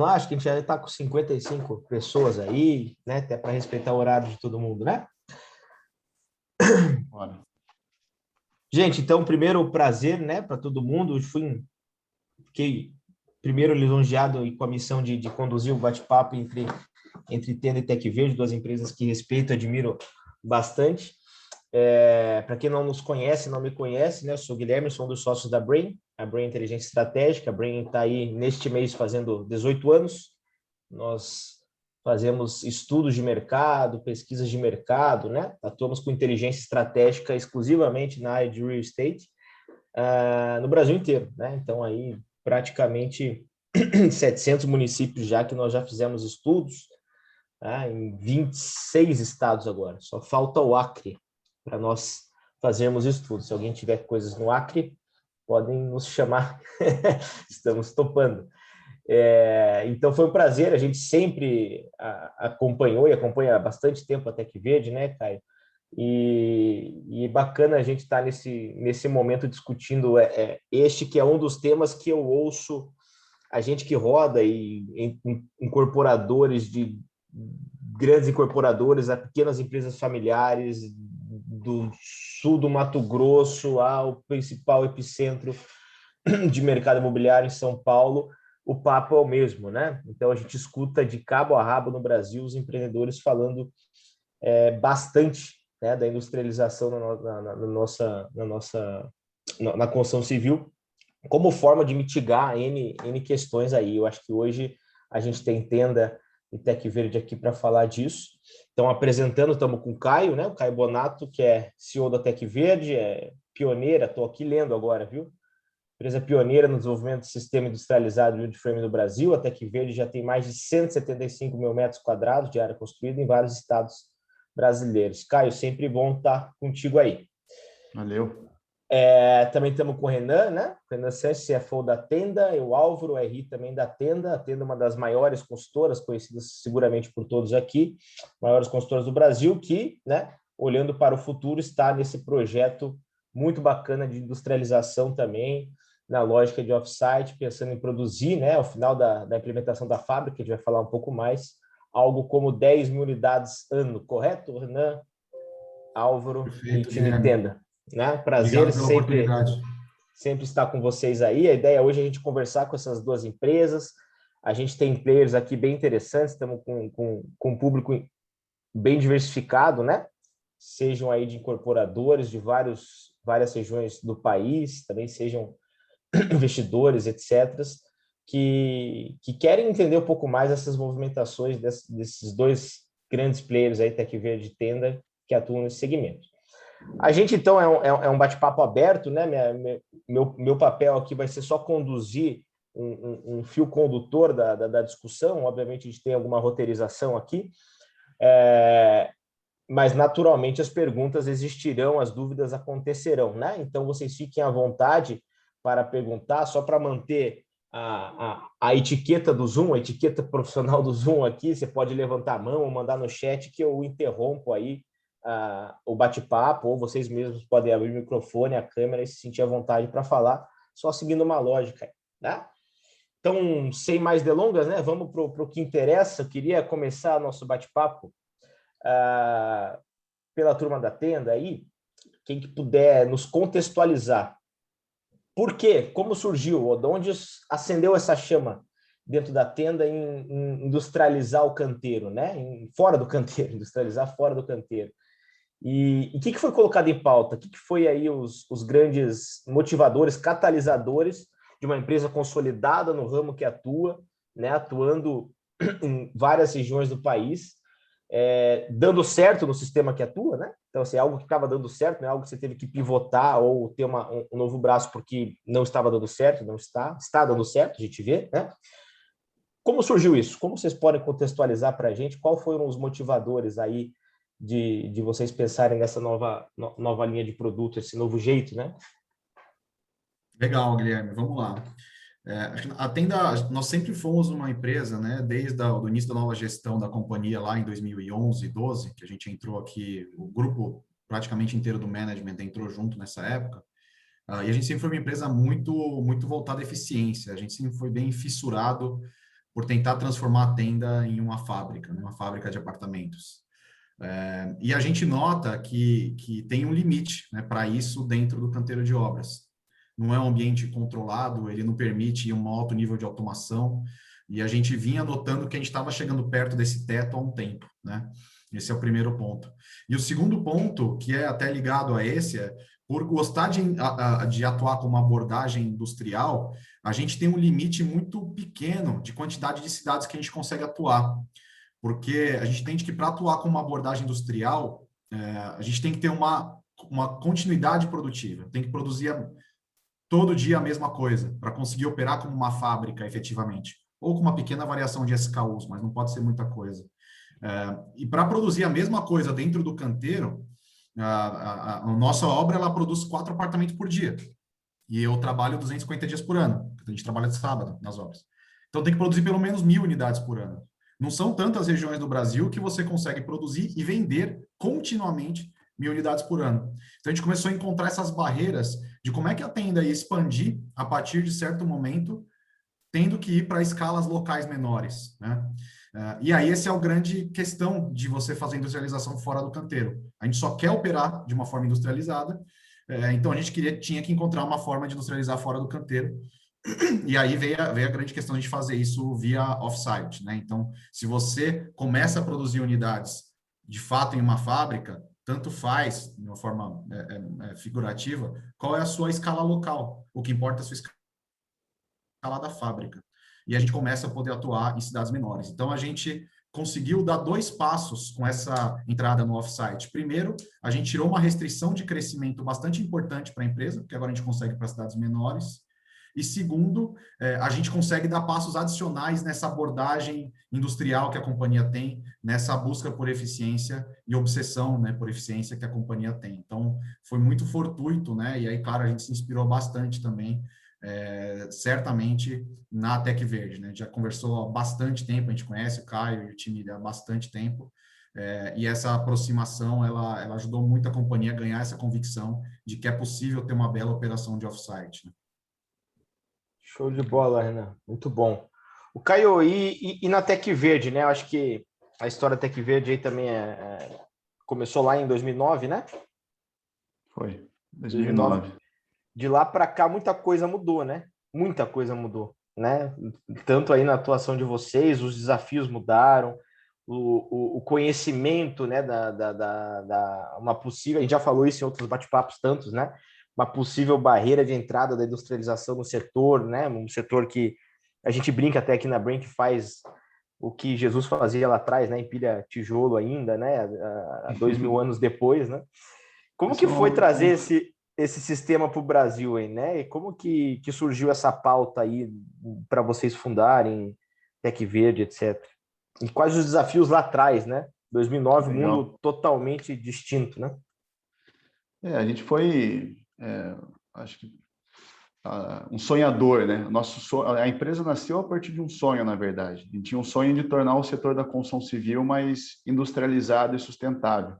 vamos lá, acho que a gente já está com 55 pessoas aí, né? Até para respeitar o horário de todo mundo, né? Bora. Gente, então, primeiro prazer, né, para todo mundo. Fiquei primeiro lisonjeado e com a missão de conduzir o bate-papo entre Tenda e Tec Verde, duas empresas que respeito e admiro bastante. Para quem não nos conhece, não me conhece, né? Eu sou o Guilherme, sou um dos sócios da Brain, a Brain Inteligência Estratégica. A Brain está aí neste mês fazendo 18 anos. Nós fazemos estudos de mercado, pesquisas de mercado, né? Atuamos com inteligência estratégica exclusivamente na área de real estate, no Brasil inteiro, né? Então, aí, praticamente 700 municípios já que nós já fizemos estudos, tá? Em 26 estados agora. Só falta o Acre para nós fazermos estudos. Se alguém tiver coisas no Acre, podem nos chamar. Estamos topando. Então foi um prazer, a gente sempre acompanhou e acompanha há bastante tempo a Tec Verde, né, Caio? E bacana a gente estar nesse momento discutindo este que é um dos temas que eu ouço a gente que roda e incorporadores de grandes incorporadores a pequenas empresas familiares do sul do Mato Grosso ao principal epicentro de mercado imobiliário em São Paulo. O papo é o mesmo, né? Então a gente escuta de cabo a rabo no Brasil os empreendedores falando bastante, né, da industrialização na construção civil como forma de mitigar N questões aí. Eu acho que hoje a gente tem Tenda e Tec Verde aqui para falar disso. Então, apresentando, estamos com o Caio, né? O Caio Bonato, que é CEO da Tec Verde, é pioneira, estou aqui lendo agora, viu? Empresa pioneira no desenvolvimento de sistema industrializado de wood frame no Brasil. A Tec Verde já tem mais de 175 mil metros quadrados de área construída em vários estados brasileiros. Caio, sempre bom estar contigo aí. Valeu. Também estamos com o Renan, né? O Renan Sanches, CFO da Tenda, eu, Álvaro, RI também da Tenda. A Tenda é uma das maiores consultoras, conhecidas seguramente por todos aqui, maiores consultoras do Brasil, que, né, olhando para o futuro, está nesse projeto muito bacana de industrialização também, na lógica de off-site, pensando em produzir, né, ao final da implementação da fábrica, a gente vai falar um pouco mais, algo como 10 mil unidades ano, correto, Renan, Álvaro e Perfeito, time Guilherme. Tenda? Né? Prazer Obrigado pela sempre oportunidade. estar com vocês aí. A ideia hoje é a gente conversar com essas duas empresas. A gente tem players aqui bem interessantes, estamos com um público bem diversificado, né? Sejam aí de incorporadores de várias regiões do país, também sejam investidores, etc., que querem entender um pouco mais essas movimentações desses dois grandes players aí, Tec Verde e Tenda, que atuam nesse segmento. A gente, então, é um bate-papo aberto, né? Meu papel aqui vai ser só conduzir um fio condutor da discussão. Obviamente, a gente tem alguma roteirização aqui, mas, naturalmente, as perguntas existirão, as dúvidas acontecerão, né? Então, vocês fiquem à vontade para perguntar, só para manter a etiqueta do Zoom, a etiqueta profissional do Zoom aqui, você pode levantar a mão ou mandar no chat que eu interrompo aí o bate-papo, ou vocês mesmos podem abrir o microfone, a câmera e se sentir à vontade para falar, só seguindo uma lógica, né? Então, sem mais delongas, né? Vamos para o que interessa. Eu queria começar nosso bate-papo pela turma da Tenda aí, quem que puder nos contextualizar. Por quê? Como surgiu? De onde acendeu essa chama dentro da Tenda em industrializar o canteiro, né? Fora do canteiro, industrializar fora do canteiro. E o que foi colocado em pauta? O que foi aí os grandes motivadores, catalisadores de uma empresa consolidada no ramo que atua, né, atuando em várias regiões do país, dando certo no sistema que atua, né? Então, assim, algo que estava dando certo, não é algo que você teve que pivotar ou ter um novo braço porque não estava dando certo, não está dando certo, a gente vê, né? Como surgiu isso? Como vocês podem contextualizar para a gente? Qual foram os motivadores aí de vocês pensarem nessa nova linha de produto, esse novo jeito, né? Legal, Guilherme. Vamos lá. A Tenda, nós sempre fomos uma empresa, né, desde o início da nova gestão da companhia lá em 2011, 12, que a gente entrou aqui, o grupo praticamente inteiro do management entrou junto nessa época, e a gente sempre foi uma empresa muito voltada à eficiência, a gente sempre foi bem fissurado por tentar transformar a tenda em uma fábrica, né, uma fábrica de apartamentos. E a gente nota que tem um limite, né, para isso dentro do canteiro de obras. Não é um ambiente controlado, ele não permite um alto nível de automação, e a gente vinha notando que a gente estava chegando perto desse teto há um tempo, né? Esse é o primeiro ponto. E o segundo ponto, que é até ligado a esse, é por gostar de atuar com uma abordagem industrial, a gente tem um limite muito pequeno de quantidade de cidades que a gente consegue atuar. Porque a gente entende que para atuar com uma abordagem industrial, a gente tem que ter uma continuidade produtiva, tem que produzir todo dia a mesma coisa, para conseguir operar como uma fábrica efetivamente, ou com uma pequena variação de SKUs, mas não pode ser muita coisa. E para produzir a mesma coisa dentro do canteiro, a nossa obra ela produz 4 apartamentos por dia. E eu trabalho 250 dias por ano. A gente trabalha de sábado nas obras. Então tem que produzir pelo menos 1.000 unidades por ano. Não são tantas regiões do Brasil que você consegue produzir e vender continuamente 1.000 unidades por ano. Então a gente começou a encontrar essas barreiras de como é que a tenda ia expandir a partir de certo momento, tendo que ir para escalas locais menores, né? E aí essa é a grande questão de você fazer industrialização fora do canteiro. A gente só quer operar de uma forma industrializada, então a gente tinha que encontrar uma forma de industrializar fora do canteiro. E aí veio a grande questão de fazer isso via off-site, né? Então, se você começa a produzir unidades de fato em uma fábrica, tanto faz, de uma forma figurativa, qual é a sua escala local. O que importa é a sua escala da fábrica. E a gente começa a poder atuar em cidades menores. Então, a gente conseguiu dar 2 passos com essa entrada no off-site. Primeiro, a gente tirou uma restrição de crescimento bastante importante para a empresa, porque agora a gente consegue para cidades menores. E segundo, a gente consegue dar passos adicionais nessa abordagem industrial que a companhia tem, nessa busca por eficiência e obsessão, né, por eficiência que a companhia tem. Então, foi muito fortuito, né? E aí, claro, a gente se inspirou bastante também, certamente, na Tec Verde, né? Já conversou há bastante tempo, a gente conhece o Caio e o time há bastante tempo, e essa aproximação, ela ajudou muito a companhia a ganhar essa convicção de que é possível ter uma bela operação de off-site, né? Show de bola, Renan. Muito bom. O Caio, e na Tec Verde, né? Eu acho que a história da Tec Verde aí também começou lá em 2009, né? Foi, 2009. 2009. De lá para cá, muita coisa mudou, né? Muita coisa mudou, né? Tanto aí na atuação de vocês, os desafios mudaram, o conhecimento, né? Uma possível, a gente já falou isso em outros bate-papos tantos, né? Uma possível barreira de entrada da industrialização no setor, né? Um setor que a gente brinca até aqui na Brink, faz o que Jesus fazia lá atrás, né? Empilha tijolo ainda, né? Há 2.000 anos depois, né? Como que foi trazer esse sistema para o Brasil aí, né? E como que surgiu essa pauta aí para vocês fundarem Tec Verde, etc. E quais os desafios lá atrás, né? 2009, Legal. mundo totalmente distinto, né? A gente foi, acho que, um sonhador, né? A empresa nasceu a partir de um sonho, na verdade. A gente tinha um sonho de tornar o setor da construção civil mais industrializado e sustentável.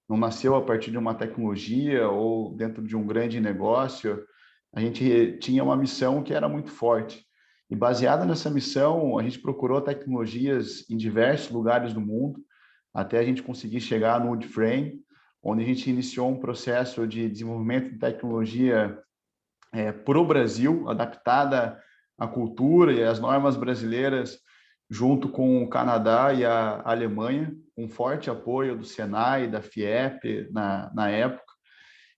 Não nasceu a partir de uma tecnologia ou dentro de um grande negócio. A gente tinha uma missão que era muito forte. E baseada nessa missão, a gente procurou tecnologias em diversos lugares do mundo, até a gente conseguir chegar no Woodframe, onde a gente iniciou um processo de desenvolvimento de tecnologia para o Brasil, adaptada à cultura e às normas brasileiras, junto com o Canadá e a Alemanha, com forte apoio do Senai, da FIEP na época.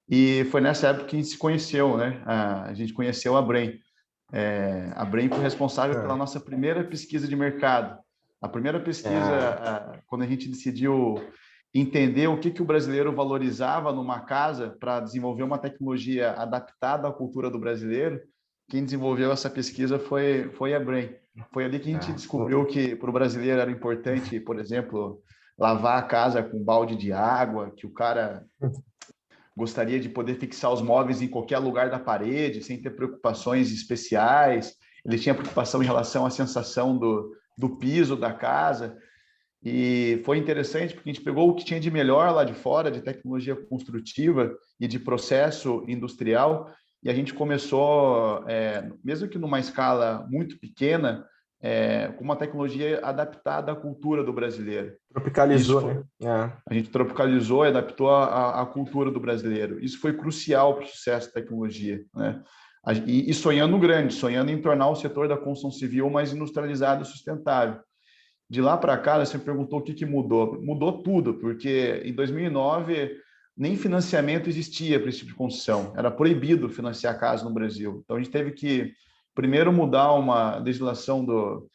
E foi nessa época que a gente se conheceu, né? A gente conheceu a Brem. A Brem foi responsável pela nossa primeira pesquisa de mercado. A primeira pesquisa, quando a gente decidiu entender o que o brasileiro valorizava numa casa para desenvolver uma tecnologia adaptada à cultura do brasileiro, quem desenvolveu essa pesquisa foi a Brem. Foi ali que a gente descobriu que para o brasileiro era importante, por exemplo, lavar a casa com balde de água, que o cara gostaria de poder fixar os móveis em qualquer lugar da parede, sem ter preocupações especiais. Ele tinha preocupação em relação à sensação do piso da casa. E foi interessante porque a gente pegou o que tinha de melhor lá de fora, de tecnologia construtiva e de processo industrial, e a gente começou, mesmo que numa escala muito pequena, com uma tecnologia adaptada à cultura do brasileiro. Tropicalizou, né? A gente tropicalizou e adaptou à cultura do brasileiro. Isso foi crucial para o sucesso da tecnologia, né? E sonhando grande, sonhando em tornar o setor da construção civil mais industrializado e sustentável. De lá para cá, você me perguntou o que mudou. Mudou tudo, porque em 2009 nem financiamento existia para esse tipo de construção. Era proibido financiar casa no Brasil. Então, a gente teve que, primeiro, mudar uma legislação do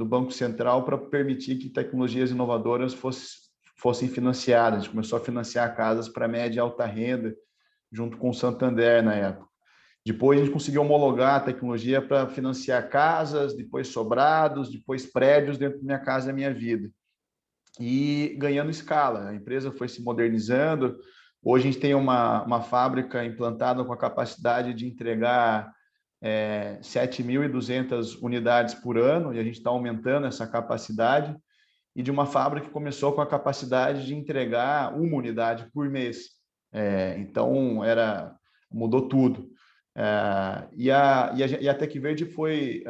Banco Central para permitir que tecnologias inovadoras fossem financiadas. A gente começou a financiar casas para média e alta renda, junto com o Santander na época. Depois a gente conseguiu homologar a tecnologia para financiar casas, depois sobrados, depois prédios dentro da Minha Casa Minha Vida. E ganhando escala, a empresa foi se modernizando. Hoje a gente tem uma fábrica implantada com a capacidade de entregar 7.200 unidades por ano, e a gente está aumentando essa capacidade, e de uma fábrica que começou com a capacidade de entregar uma unidade por mês. Então, mudou tudo. E a Tecverde foi,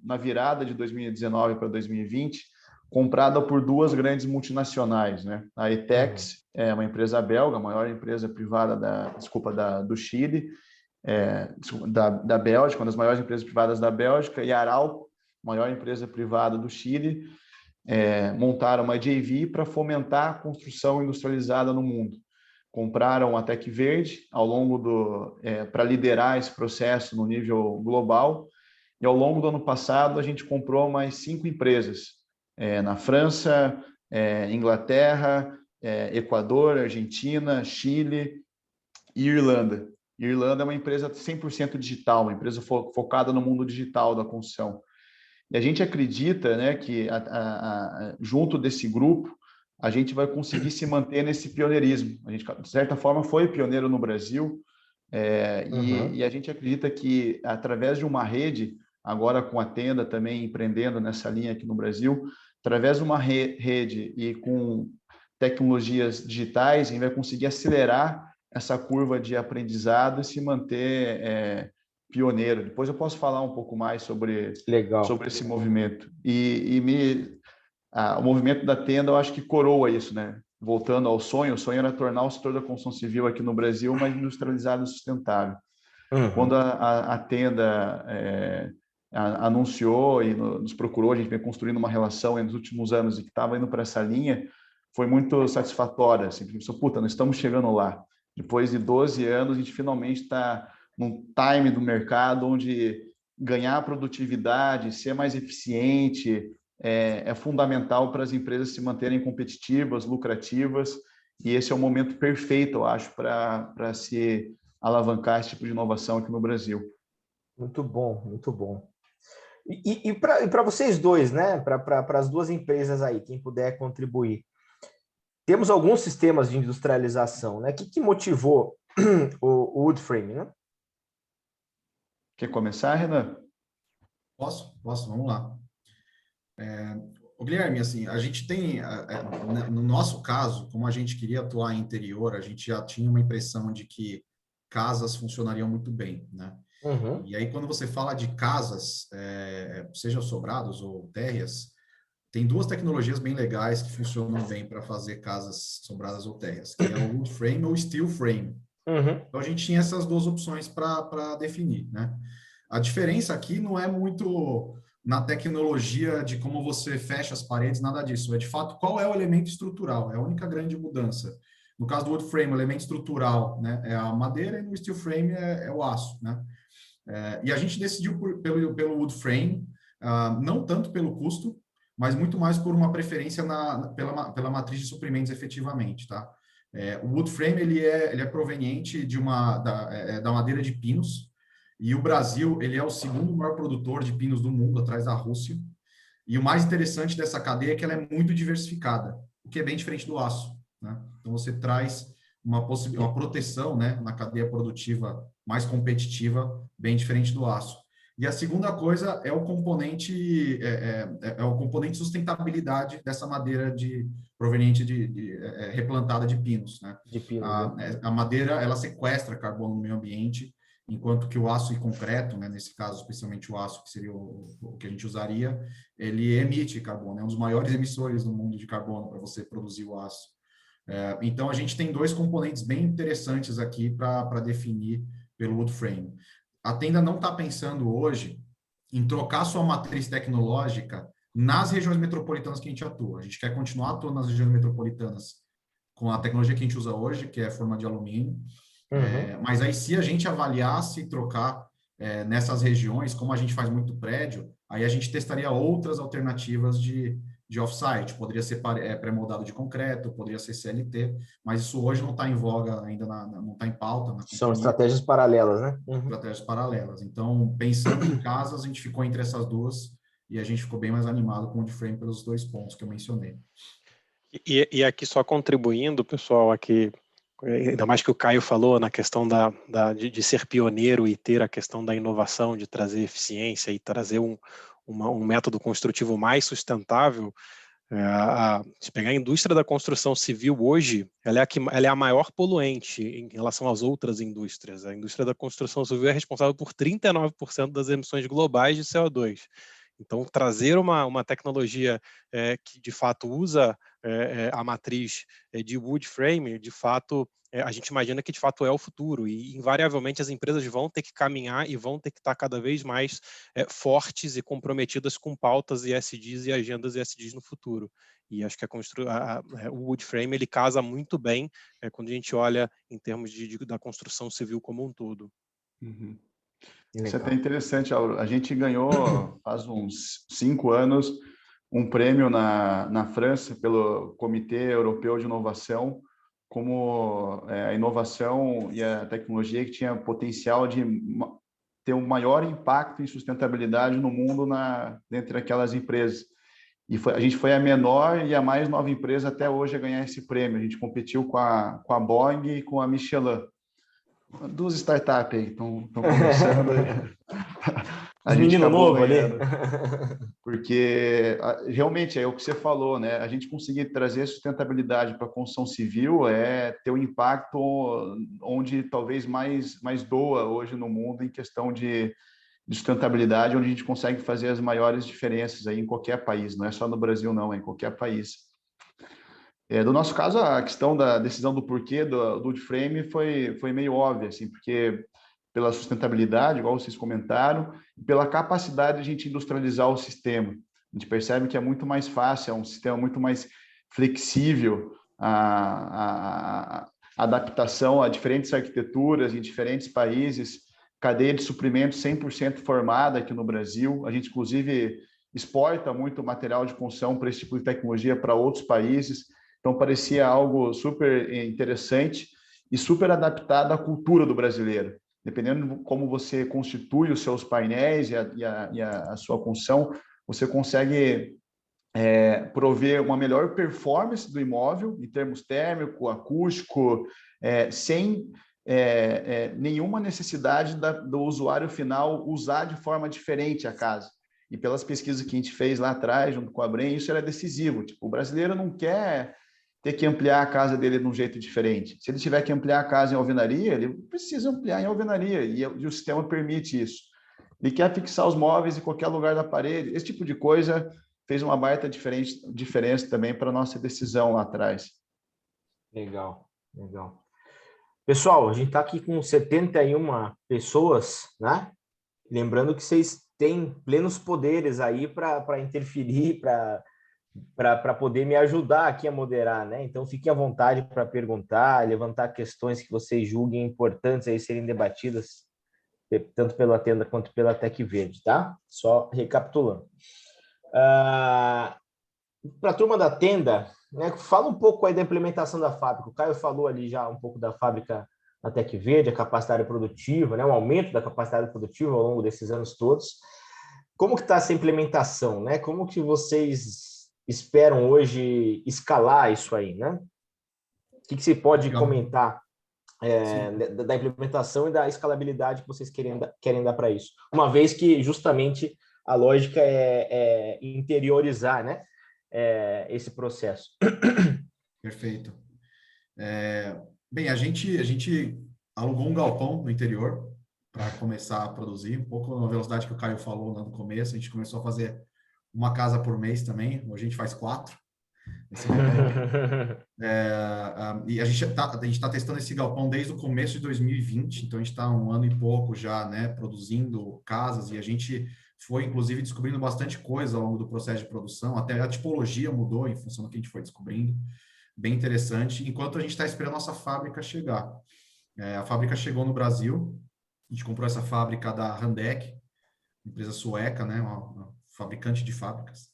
na virada de 2019 para 2020, comprada por duas grandes multinacionais, né? A Etex é uma empresa belga, a maior empresa privada do Chile, da Bélgica, uma das maiores empresas privadas da Bélgica, e a Arauco, maior empresa privada do Chile, montaram uma JV para fomentar a construção industrializada no mundo. Compraram a Tecverde ao longo para liderar esse processo no nível global, e ao longo do ano passado a gente comprou mais 5 empresas na França, Inglaterra, Equador, Argentina, Chile e Irlanda. Irlanda é uma empresa 100% digital, uma empresa focada no mundo digital da construção. E a gente acredita, né, que junto desse grupo a gente vai conseguir se manter nesse pioneirismo. A gente, de certa forma, foi pioneiro no Brasil, e a gente acredita que, através de uma rede, agora com a Tenda também empreendendo nessa linha aqui no Brasil, através de uma rede e com tecnologias digitais, a gente vai conseguir acelerar essa curva de aprendizado e se manter pioneiro. Depois eu posso falar um pouco mais sobre esse movimento. O movimento da Tenda, eu acho que coroa isso, né? Voltando ao sonho, o sonho era tornar o setor da construção civil aqui no Brasil mais industrializado e sustentável. Quando a Tenda anunciou e nos procurou, a gente vem construindo uma relação nos últimos anos e que estava indo para essa linha, foi muito satisfatória. Assim, a gente pensou, puta, nós estamos chegando lá. Depois de 12 anos, a gente finalmente está num time do mercado onde ganhar produtividade, ser mais eficiente, é fundamental para as empresas se manterem competitivas, lucrativas, e esse é o momento perfeito, eu acho, para se alavancar esse tipo de inovação aqui no Brasil. Muito bom, muito bom. E para vocês dois, né? Para as duas empresas aí, quem puder contribuir. Temos alguns sistemas de industrialização, né? O que motivou o Woodframe, né? Quer começar, Renan? Posso, vamos lá. Guilherme, assim, a gente tem, no nosso caso, como a gente queria atuar em interior, a gente já tinha uma impressão de que casas funcionariam muito bem, né? E aí, quando você fala de casas, sejam sobrados ou térreas, tem duas tecnologias bem legais que funcionam bem para fazer casas sobradas ou térreas, que é o wood frame ou steel frame. Então, a gente tinha essas duas opções para definir, né? A diferença aqui não é muito na tecnologia de como você fecha as paredes, nada disso. É, de fato, qual é o elemento estrutural? É a única grande mudança. No caso do wood frame, o elemento estrutural, né, é a madeira, e no steel frame é o aço, né? E a gente decidiu pelo wood frame, não tanto pelo custo, mas muito mais por uma preferência pela matriz de suprimentos efetivamente, tá? O wood frame ele é proveniente da madeira de pinos, e o Brasil ele é o segundo maior produtor de pinos do mundo, atrás da Rússia. E o mais interessante dessa cadeia é que ela é muito diversificada, o que é bem diferente do aço, né? Então você traz uma proteção, né, na cadeia produtiva mais competitiva, bem diferente do aço. E a segunda coisa é o componente sustentabilidade dessa madeira proveniente replantada de pinos, né? De pinos, A madeira ela sequestra carbono no meio ambiente enquanto que o aço e concreto, né, nesse caso, especialmente o aço, que seria o que a gente usaria, ele emite carbono, é um dos maiores emissores do mundo de carbono para você produzir o aço. Então, a gente tem dois componentes bem interessantes aqui para definir pelo wood frame. A Tenda não está pensando hoje em trocar sua matriz tecnológica nas regiões metropolitanas que a gente atua. A gente quer continuar atuando nas regiões metropolitanas com a tecnologia que a gente usa hoje, que é a forma de alumínio. Mas aí, se a gente avaliasse e trocar nessas regiões, como a gente faz muito prédio, aí a gente testaria outras alternativas de off-site. Poderia ser pré-moldado de concreto, poderia ser CLT, mas isso hoje não está em voga ainda, não está em pauta na São companhia. estratégias paralelas, né? Estratégias paralelas. Então, pensando em casas, a gente ficou entre essas duas e a gente ficou bem mais animado com o wood-frame pelos dois pontos que eu mencionei. E aqui só contribuindo, pessoal, aqui, ainda mais que o Caio falou na questão de ser pioneiro e ter a questão da inovação, de trazer eficiência e trazer um método construtivo mais sustentável. Se pegar a indústria da construção civil hoje, ela é a maior poluente em relação às outras indústrias. A indústria da construção civil é responsável por 39% das emissões globais de CO2. Então, trazer uma tecnologia que, de fato, usa a matriz de wood frame, de fato, a gente imagina que, de fato, é o futuro. E, invariavelmente, as empresas vão ter que caminhar e vão ter que estar cada vez mais fortes e comprometidas com pautas ESGs e agendas ESGs no futuro. E acho que o wood frame ele casa muito bem quando a gente olha em termos da construção civil como um todo. Uhum. Isso é até interessante. A gente ganhou, faz uns 5 anos, um prêmio na França pelo Comitê Europeu de Inovação, como a inovação e a tecnologia que tinha potencial de ter um maior impacto em sustentabilidade no mundo dentre aquelas empresas. E a gente foi a menor e a mais nova empresa até hoje a ganhar esse prêmio. A gente competiu com a Boeing e com a Michelin. Duas startups aí estão começando. A gente Menino acabou novo ganhando. ali. Porque realmente é o que você falou, né? A gente conseguir trazer sustentabilidade para a construção civil é ter um impacto onde talvez mais doa hoje no mundo em questão de sustentabilidade, onde a gente consegue fazer as maiores diferenças aí em qualquer país, não é só no Brasil não, é em qualquer país. Do nosso caso, a questão da decisão do porquê do wood frame foi meio óbvia, assim, porque pela sustentabilidade, igual vocês comentaram, e pela capacidade de a gente industrializar o sistema. A gente percebe que é muito mais fácil, é um sistema muito mais flexível a adaptação a diferentes arquiteturas em diferentes países, cadeia de suprimentos 100% formada aqui no Brasil. A gente, inclusive, exporta muito material de construção para esse tipo de tecnologia para outros países. Então, parecia algo super interessante e super adaptado à cultura do brasileiro. Dependendo de como você constitui os seus painéis e a sua construção, você consegue prover uma melhor performance do imóvel, em termos térmico, acústico, sem nenhuma necessidade do usuário final usar de forma diferente a casa. E pelas pesquisas que a gente fez lá atrás, junto com a Brem, isso era decisivo. Tipo, o brasileiro não quer ter que ampliar a casa dele de um jeito diferente. Se ele tiver que ampliar a casa em alvenaria, ele precisa ampliar em alvenaria, e o sistema permite isso. Ele quer fixar os móveis em qualquer lugar da parede. Esse tipo de coisa fez uma baita diferença também para a nossa decisão lá atrás. Legal. Pessoal, a gente está aqui com 71 pessoas, né? Lembrando que vocês têm plenos poderes aí para interferir, para poder me ajudar aqui a moderar, né? Então, fiquem à vontade para perguntar, levantar questões que vocês julguem importantes aí serem debatidas, tanto pela Tenda quanto pela Tec Verde, tá? Só recapitulando. Para a turma da Tenda, né, fala um pouco aí da implementação da fábrica. O Caio falou ali já um pouco da fábrica na Tec Verde, a capacidade produtiva, né, o aumento da capacidade produtiva ao longo desses anos todos. Como que está essa implementação, né? Como que vocês esperam hoje escalar isso aí, né? O que você pode comentar da implementação e da escalabilidade que vocês querem dar para isso? Uma vez que justamente a lógica é interiorizar, né? Esse processo. Perfeito. Bem, a gente alugou um galpão no interior para começar a produzir, um pouco na velocidade que o Caio falou lá no começo. A gente começou a fazer uma casa por mês também, hoje a gente faz 4. Esse e a gente está testando esse galpão desde o começo de 2020, então a gente está um ano e pouco já, né, produzindo casas, e a gente foi, inclusive, descobrindo bastante coisa ao longo do processo de produção, até a tipologia mudou em função do que a gente foi descobrindo, bem interessante, enquanto a gente está esperando a nossa fábrica chegar. A fábrica chegou no Brasil, a gente comprou essa fábrica da Handek, empresa sueca, né, uma fabricante de fábricas.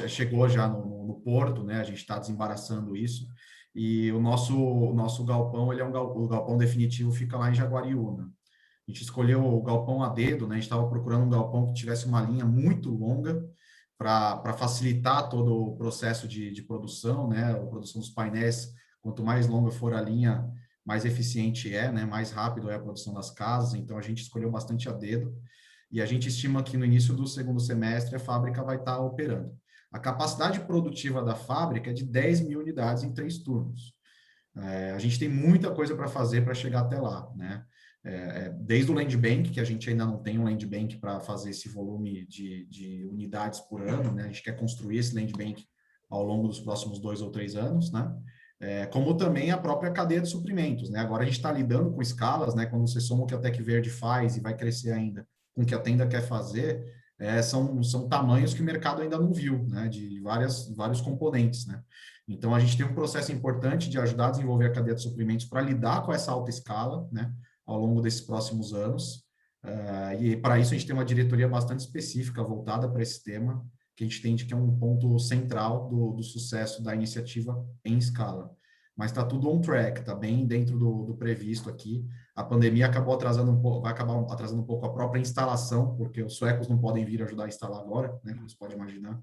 Chegou já no porto, né? A gente está desembaraçando isso. E o nosso galpão, ele é o galpão definitivo, fica lá em Jaguariúna. A gente escolheu o galpão a dedo, né? A gente estava procurando um galpão que tivesse uma linha muito longa para facilitar todo o processo de produção, né? A produção dos painéis, quanto mais longa for a linha, mais eficiente é, né? Mais rápido é a produção das casas. Então, a gente escolheu bastante a dedo. E a gente estima que no início do segundo semestre a fábrica vai estar operando. A capacidade produtiva da fábrica é de 10 mil unidades em 3 turnos. A gente tem muita coisa para fazer para chegar até lá, né? Desde o land bank, que a gente ainda não tem um land bank para fazer esse volume de unidades por ano, né? A gente quer construir esse land bank ao longo dos próximos 2 ou 3 anos, né? Como também a própria cadeia de suprimentos, né? Agora a gente está lidando com escalas, né? Quando você soma o que a Tec Verde faz e vai crescer ainda com o que a Tenda quer fazer, são tamanhos que o mercado ainda não viu, né? De vários componentes, né? Então, a gente tem um processo importante de ajudar a desenvolver a cadeia de suprimentos para lidar com essa alta escala, né? Ao longo desses próximos anos. E para isso, a gente tem uma diretoria bastante específica voltada para esse tema, que a gente entende que é um ponto central do sucesso da iniciativa em escala. Mas está tudo on track, está bem dentro do previsto aqui. A pandemia acabou atrasando um pouco, vai acabar atrasando um pouco a própria instalação, porque os suecos não podem vir ajudar a instalar agora, né, como você pode imaginar.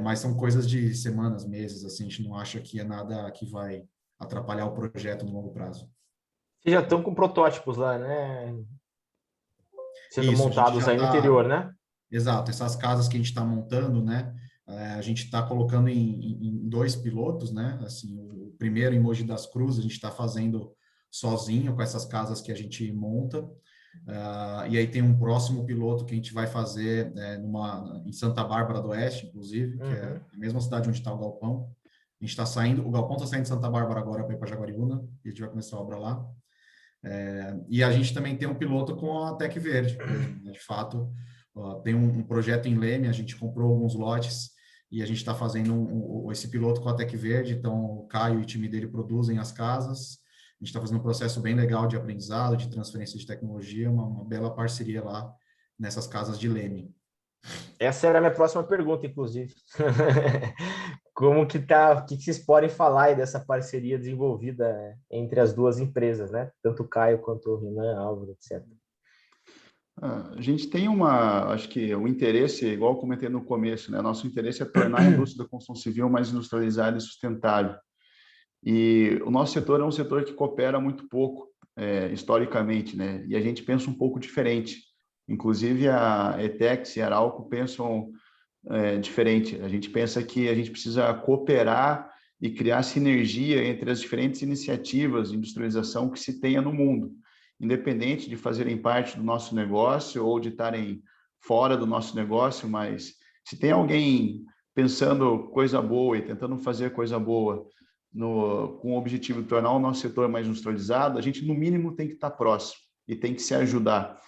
Mas são coisas de semanas, meses, assim, a gente não acha que é nada que vai atrapalhar o projeto no longo prazo. Vocês já estão com protótipos lá, né? Sendo Isso, montados aí no interior, né? Exato, essas casas que a gente está montando, né? A gente está colocando em 2 pilotos, né? Assim, o primeiro em Mogi das Cruzes, a gente está fazendo sozinho com essas casas que a gente monta. E aí tem um próximo piloto que a gente vai fazer em Santa Bárbara do Oeste, inclusive, que é a mesma cidade onde está o galpão. A gente está saindo, o galpão está saindo de Santa Bárbara agora para ir para Jaguariúna, e a gente vai começar a obra lá. E a gente também tem um piloto com a Tec Verde, né? De fato, tem um projeto em Leme, a gente comprou alguns lotes e a gente está fazendo esse piloto com a Tec Verde, então o Caio e o time dele produzem as casas, a gente está fazendo um processo bem legal de aprendizado, de transferência de tecnologia, uma bela parceria lá nessas casas de Leme. Essa era a minha próxima pergunta, inclusive. Como que tá, o que vocês podem falar aí dessa parceria desenvolvida entre as duas empresas, né? Tanto o Caio quanto o Renan, Álvaro, etc. A gente tem acho que o interesse, igual eu comentei no começo, né? Nosso interesse é tornar a indústria da construção civil mais industrializada e sustentável. E o nosso setor é um setor que coopera muito pouco, historicamente, né? E a gente pensa um pouco diferente. Inclusive, a ETEX e a Arauco pensam diferente. A gente pensa que a gente precisa cooperar e criar sinergia entre as diferentes iniciativas de industrialização que se tenha no mundo, independente de fazerem parte do nosso negócio ou de estarem fora do nosso negócio, mas se tem alguém pensando coisa boa e tentando fazer coisa boa com o objetivo de tornar o nosso setor mais industrializado, a gente, no mínimo, tem que estar próximo e tem que se ajudar.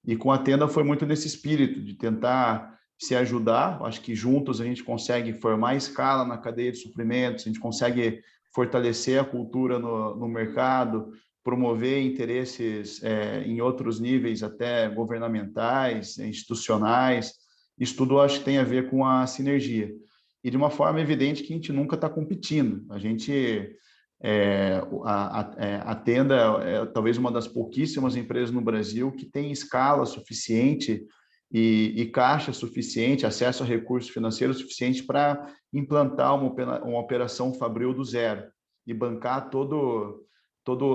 E com a Tenda foi muito nesse espírito de tentar se ajudar. Acho que juntos a gente consegue formar escala na cadeia de suprimentos, a gente consegue fortalecer a cultura no mercado, promover interesses em outros níveis, até governamentais, institucionais. Isso tudo acho que tem a ver com a sinergia. E de uma forma evidente que a gente nunca está competindo. A gente, a Tenda é talvez uma das pouquíssimas empresas no Brasil que tem escala suficiente e caixa suficiente, acesso a recursos financeiros suficiente para implantar uma operação Fabril do zero e bancar todo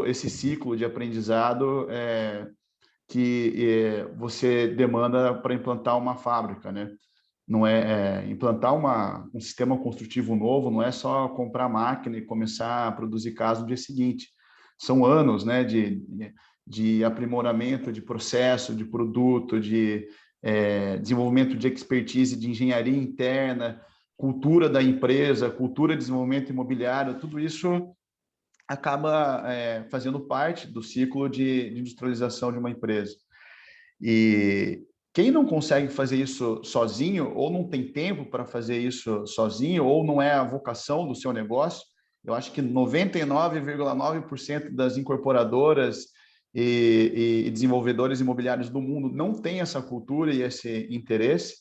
esse ciclo de aprendizado que você demanda para implantar uma fábrica, né? Não implantar um sistema construtivo novo, não é só comprar máquina e começar a produzir casa no dia seguinte. São anos, né, de aprimoramento de processo, de produto, de desenvolvimento de expertise, de engenharia interna, cultura da empresa, cultura de desenvolvimento imobiliário, tudo isso acaba fazendo parte do ciclo de industrialização de uma empresa. E quem não consegue fazer isso sozinho, ou não tem tempo para fazer isso sozinho, ou não é a vocação do seu negócio, eu acho que 99,9% das incorporadoras e desenvolvedores imobiliários do mundo não tem essa cultura e esse interesse.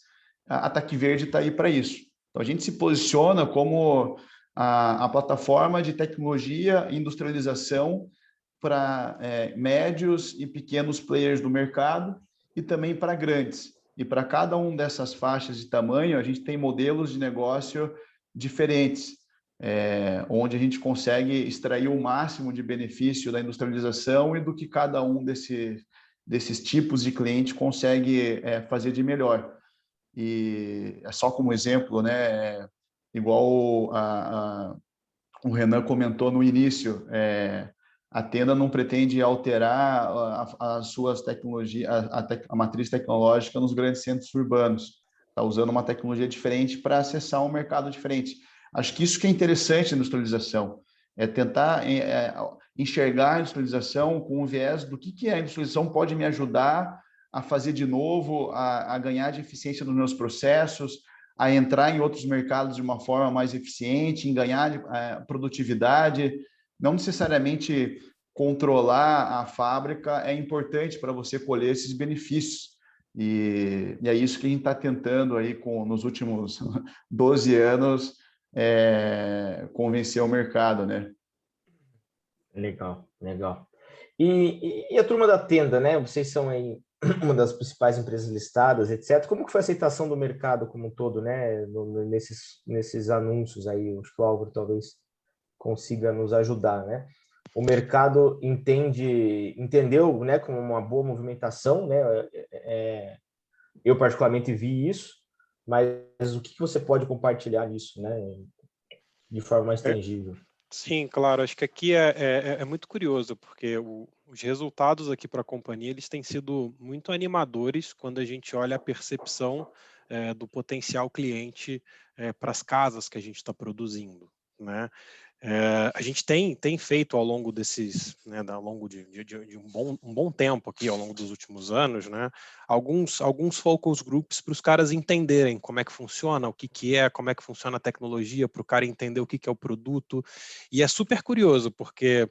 A TAC Verde está aí para isso. Então, a gente se posiciona como a plataforma de tecnologia e industrialização para médios e pequenos players do mercado e também para grandes. E para cada um dessas faixas de tamanho, a gente tem modelos de negócio diferentes, onde a gente consegue extrair o máximo de benefício da industrialização e do que cada um desses tipos de cliente consegue fazer de melhor. E só como exemplo, né, igual o Renan comentou no início, a Tenda não pretende alterar as suas tecnologias, a matriz tecnológica nos grandes centros urbanos. Está usando uma tecnologia diferente para acessar um mercado diferente. Acho que isso que é interessante na industrialização, é tentar enxergar a industrialização com o viés do que a industrialização pode me ajudar a fazer de novo, a ganhar de eficiência nos meus processos, a entrar em outros mercados de uma forma mais eficiente, em ganhar de produtividade. Não necessariamente controlar a fábrica é importante para você colher esses benefícios. E é isso que a gente está tentando aí nos últimos 12 anos convencer o mercado, né? Legal, legal. E a turma da Tenda, né? Vocês são aí uma das principais empresas listadas, etc. Como que foi a aceitação do mercado como um todo, né? Nesses anúncios aí, acho que o Álvaro talvez consiga nos ajudar, né? O mercado entendeu, né, como uma boa movimentação, né? Eu particularmente vi isso, mas o que você pode compartilhar nisso, né, de forma mais tangível? Sim, claro. Acho que aqui é muito curioso, porque os resultados aqui para a companhia eles têm sido muito animadores quando a gente olha a percepção do potencial cliente para as casas que a gente está produzindo, né? A gente tem feito ao longo desses, né, ao longo de um bom tempo aqui, ao longo dos últimos anos, né, alguns focus groups para os caras entenderem como é que funciona, o que é, como é que funciona a tecnologia, para o cara entender o que é o produto. E é super curioso, porque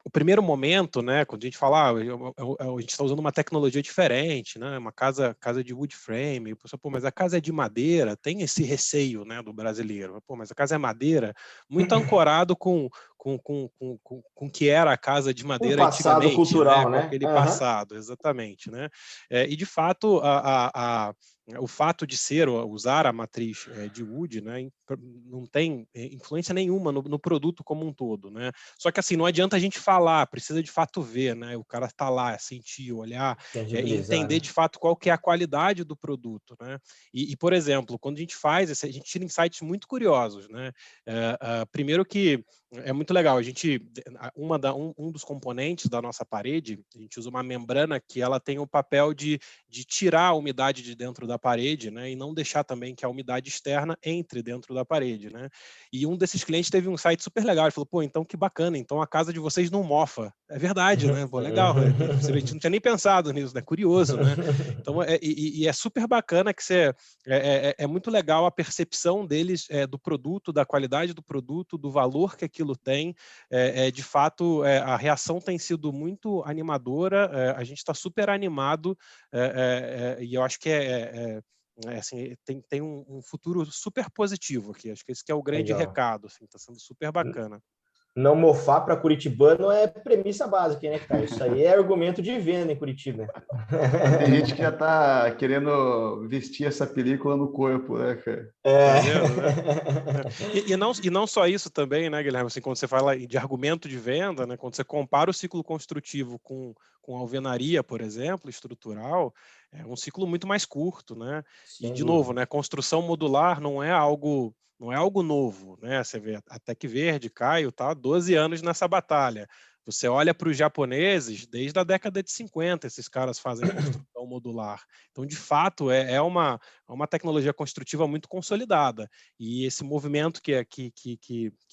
o primeiro momento, né, quando a gente fala, a gente está usando uma tecnologia diferente, né, uma casa de wood frame, pô, mas a casa é de madeira, tem esse receio, né, do brasileiro, pô, mas a casa é madeira, muito ancorado com que era a casa de madeira passado antigamente, cultural, né, né? com aquele passado, exatamente, né, e de fato o fato de usar a matriz de wood, né, não tem influência nenhuma no produto como um todo, né? Só que assim, não adianta a gente falar, precisa de fato ver, né? O cara tá lá, sentir, olhar, e entender, né, de fato qual que é a qualidade do produto, né? E por exemplo, quando a gente faz, a gente tira insights muito curiosos, né? Primeiro que é muito legal, a gente, um dos componentes da nossa parede, a gente usa uma membrana que ela tem o papel de tirar a umidade de dentro da parede, né, e não deixar também que a umidade externa entre dentro da parede, né. E um desses clientes teve um site super legal, ele falou, pô, então que bacana, então a casa de vocês não mofa. É verdade, né, pô, legal, né? A gente não tinha nem pensado nisso, né, curioso, né. Então, é super bacana que é muito legal a percepção deles do produto, da qualidade do produto, do valor que aquilo tem. De fato, a reação tem sido muito animadora, a gente está super animado, e eu acho que assim, tem um futuro super positivo aqui. Acho que esse que é o grande recado, assim, está sendo super bacana. Não mofar para curitibano é premissa básica, né, cara? Isso aí é argumento de venda em Curitiba. Tem gente que já está querendo vestir essa película no corpo, né, cara? Tá vendo, né? E não só isso também, né, Guilherme? Assim, quando você fala de argumento de venda, né, quando você compara o ciclo construtivo com alvenaria, por exemplo, estrutural, é um ciclo muito mais curto, né? E, de novo, né, construção modular não é algo novo, né? Você vê a Tec Verde, Caio, tá 12 anos nessa batalha. Você olha para os japoneses, desde a década de 50, esses caras fazem construção modular. Então, de fato, é uma tecnologia construtiva muito consolidada. E esse movimento que a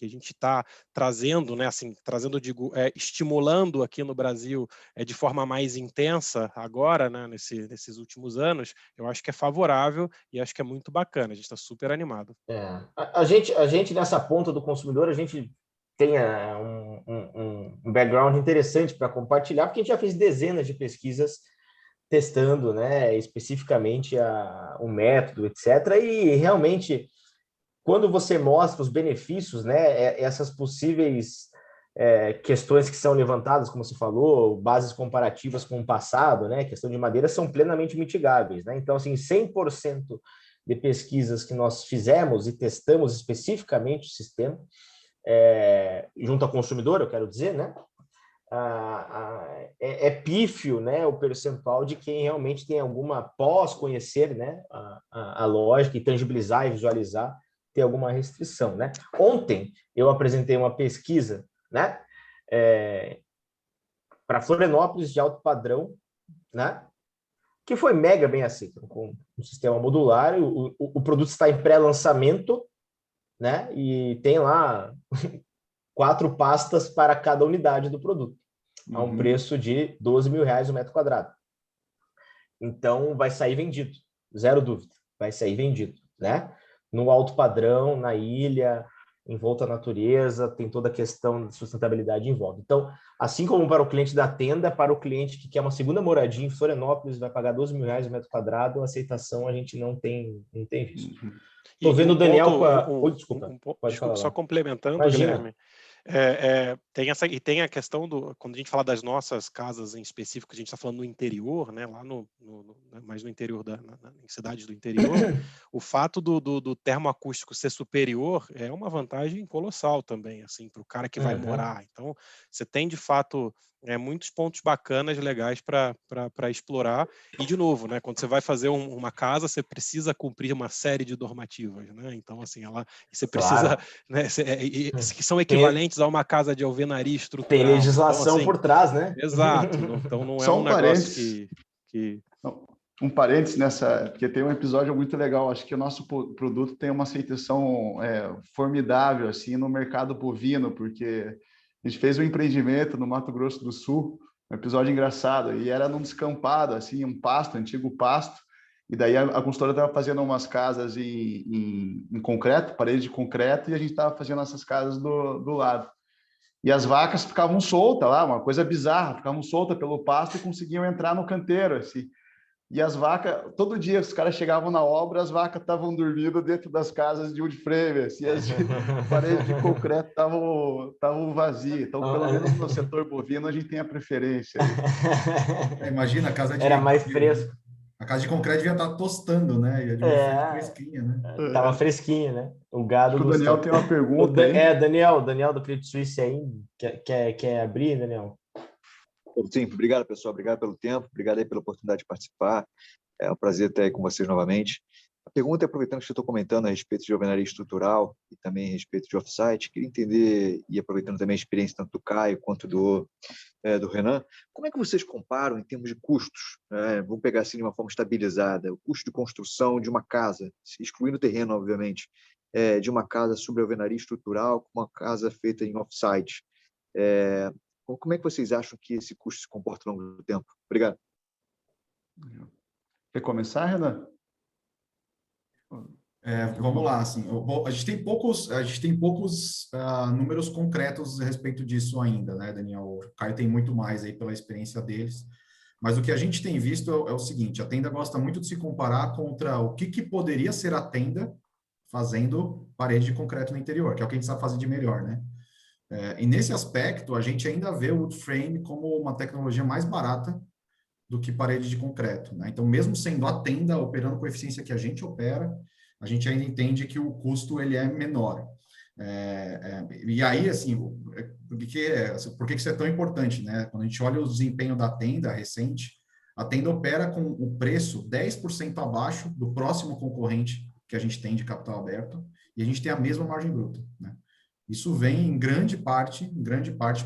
gente está trazendo, né, assim, trazendo, digo, estimulando aqui no Brasil de forma mais intensa agora, né, nesses últimos anos, eu acho que é favorável e acho que é muito bacana. A gente está super animado. A gente, nessa ponta do consumidor, a gente tem um background interessante para compartilhar, porque a gente já fez dezenas de pesquisas testando, né, especificamente o método, etc. E realmente, quando você mostra os benefícios, né, essas possíveis questões que são levantadas, como você falou, bases comparativas com o passado, né, questão de madeira, são plenamente mitigáveis, né? Então, assim, 100% de pesquisas que nós fizemos e testamos especificamente o sistema, junto ao consumidor, eu quero dizer, né? É pífio, né, o percentual de quem realmente tem alguma, pós conhecer, né, a lógica e tangibilizar e visualizar, ter alguma restrição, né? Ontem eu apresentei uma pesquisa, né, para Florianópolis de alto padrão, né, que foi mega bem aceito, com um sistema modular. O produto está em pré-lançamento, né, e tem lá 4 pastas para cada unidade do produto, a um preço de R$12.000 o metro quadrado. Então, vai sair vendido, zero dúvida, vai sair vendido, né? No alto padrão, na ilha, em volta à natureza, tem toda a questão de sustentabilidade em volta. Então, assim como para o cliente da tenda, para o cliente que quer uma segunda moradia em Florianópolis, vai pagar R$12.000 o metro quadrado, a aceitação a gente não tem visto. Estou vendo o Daniel com a... desculpa, pode falar só lá. complementando, Imagina. Guilherme. Tem a questão quando a gente fala das nossas casas em específico, a gente está falando no interior, né, lá mais no interior, em cidades do interior, o fato do termoacústico ser superior é uma vantagem colossal também, assim, para o cara que vai morar. Então, você tem, de fato, muitos pontos bacanas, legais para explorar. E, de novo, né, quando você vai fazer uma casa, você precisa cumprir uma série de normativas, né? Então, assim, você precisa, Claro. né, que são equivalentes a uma casa de alvenaria estrutural. Tem legislação, então, assim, por trás, né? Exato. Então, não é Só um negócio que... Um parênteses nessa, porque tem um episódio muito legal. Acho que o nosso produto tem uma aceitação formidável assim no mercado bovino, porque a gente fez um empreendimento no Mato Grosso do Sul, um episódio engraçado, e era num descampado, assim, um pasto, antigo pasto, e daí a consultora estava fazendo umas casas em concreto, parede de concreto, e a gente estava fazendo essas casas do lado. E as vacas ficavam soltas lá, uma coisa bizarra, ficavam soltas pelo pasto e conseguiam entrar no canteiro, assim. E as vacas, todo dia os caras chegavam na obra, as vacas estavam dormindo dentro das casas de wood frame, assim, as paredes de concreto estavam vazias. Então, pelo menos no setor bovino, a gente tem a preferência. Imagina a casa de... Era mais fresco. A casa de concreto devia estar tostando, né? Ia de fresquinha, né? Tava fresquinho, né? O gado Acho que o gostou. Daniel tem uma pergunta aí. Daniel do Credit Suisse aí, quer abrir, Daniel? Sim, obrigado, pessoal. Obrigado pelo tempo, obrigado aí pela oportunidade de participar. É um prazer estar aí com vocês novamente. A pergunta é, aproveitando que você estou comentando a respeito de alvenaria estrutural e também a respeito de off-site, queria entender, e aproveitando também a experiência tanto do Caio quanto do Renan, como é que vocês comparam em termos de custos? Vamos pegar assim de uma forma estabilizada, o custo de construção de uma casa, excluindo o terreno, obviamente, de uma casa sobre alvenaria estrutural com uma casa feita em off-site. Como é que vocês acham que esse custo se comporta ao longo do tempo? Obrigado. Quer começar, Renan? Vamos lá, assim, a gente tem poucos números concretos a respeito disso ainda, né, Daniel? O Caio tem muito mais aí pela experiência deles, mas o que a gente tem visto é o seguinte: a tenda gosta muito de se comparar contra o que poderia ser a tenda fazendo parede de concreto no interior, que é o que a gente sabe fazer de melhor, né? E nesse aspecto, a gente ainda vê o wood frame como uma tecnologia mais barata do que parede de concreto, né? Então, mesmo sendo a tenda operando com a eficiência que a gente opera, a gente ainda entende que o custo ele é menor. E aí, assim, por que isso é tão importante, né? Quando a gente olha o desempenho da tenda recente, a tenda opera com o preço 10% abaixo do próximo concorrente que a gente tem de capital aberto, e a gente tem a mesma margem bruta, né? Isso vem em grande parte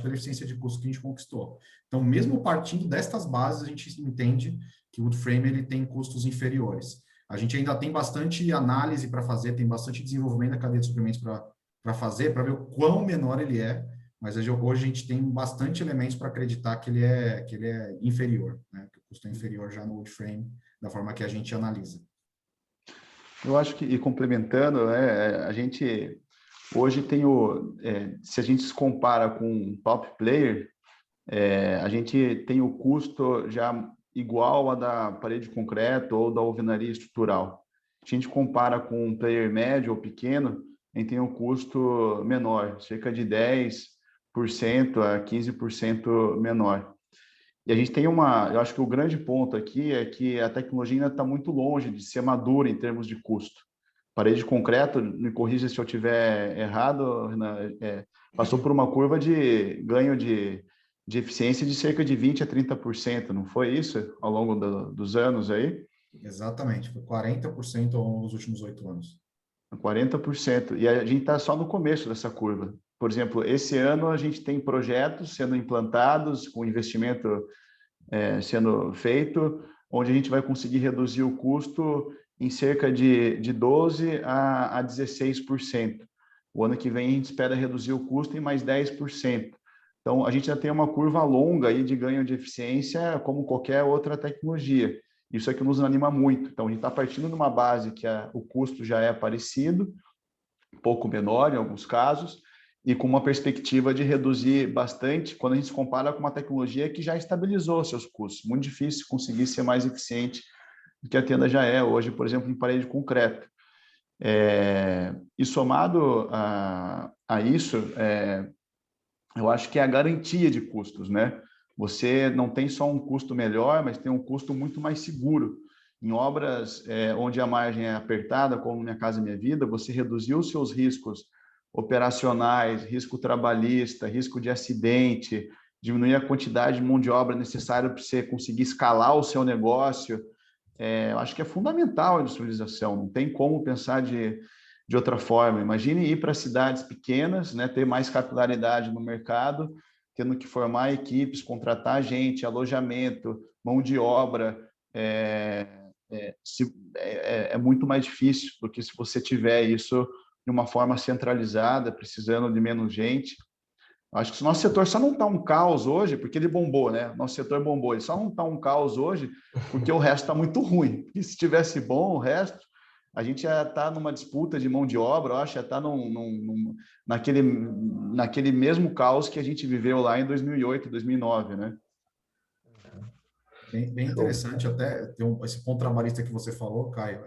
pela eficiência de custo que a gente conquistou. Então, mesmo partindo destas bases, a gente entende que o wood frame ele tem custos inferiores. A gente ainda tem bastante análise para fazer, tem bastante desenvolvimento da cadeia de suprimentos para fazer, para ver o quão menor ele é, mas hoje a gente tem bastante elementos para acreditar que ele é inferior, né? Que o custo é inferior já no wood frame, da forma que a gente analisa. Eu acho que, e complementando, a gente hoje tem se a gente se compara com um top player, a gente tem o custo já igual a da parede de concreto ou da alvenaria estrutural. Se a gente compara com um player médio ou pequeno, a gente tem um custo menor, cerca de 10% a 15% menor. E a gente tem eu acho que o grande ponto aqui é que a tecnologia ainda está muito longe de ser madura em termos de custo. Parede de concreto, me corrija se eu estiver errado, Renan, passou por uma curva de ganho de eficiência de cerca de 20% a 30%, não foi isso ao longo dos anos aí? Exatamente, foi 40% ao longo dos últimos 8 anos. 40%. E a gente está só no começo dessa curva. Por exemplo, esse ano a gente tem projetos sendo implantados, com investimento sendo feito, onde a gente vai conseguir reduzir o custo em cerca de 12% a 16%. O ano que vem a gente espera reduzir o custo em mais 10%. Então, a gente já tem uma curva longa aí de ganho de eficiência, como qualquer outra tecnologia. Isso é que nos anima muito. Então, a gente está partindo de uma base que o custo já é parecido, um pouco menor em alguns casos, e com uma perspectiva de reduzir bastante quando a gente se compara com uma tecnologia que já estabilizou seus custos. Muito difícil conseguir ser mais eficiente do que a Tenda já é hoje, por exemplo, em parede de concreto. E somado a isso, eu acho que é a garantia de custos, né? Você não tem só um custo melhor, mas tem um custo muito mais seguro. Em obras onde a margem é apertada, como Minha Casa Minha Vida, você reduziu os seus riscos operacionais, risco trabalhista, risco de acidente, diminuir a quantidade de mão de obra necessária para você conseguir escalar o seu negócio. Eu acho que é fundamental a industrialização, não tem como pensar de outra forma. Imagine ir para cidades pequenas, né, ter mais capilaridade no mercado, tendo que formar equipes, contratar gente, alojamento, mão de obra. É muito mais difícil do que se você tiver isso de uma forma centralizada, precisando de menos gente. Acho que o nosso setor só não está um caos hoje, porque ele bombou, né? Nosso setor bombou, ele só não está um caos hoje porque o resto está muito ruim. E se tivesse bom o resto, a gente já está numa disputa de mão de obra, eu acho, já está naquele mesmo caos que a gente viveu lá em 2008, 2009, né? Bem interessante, até esse ponto trabalhista que você falou, Caio.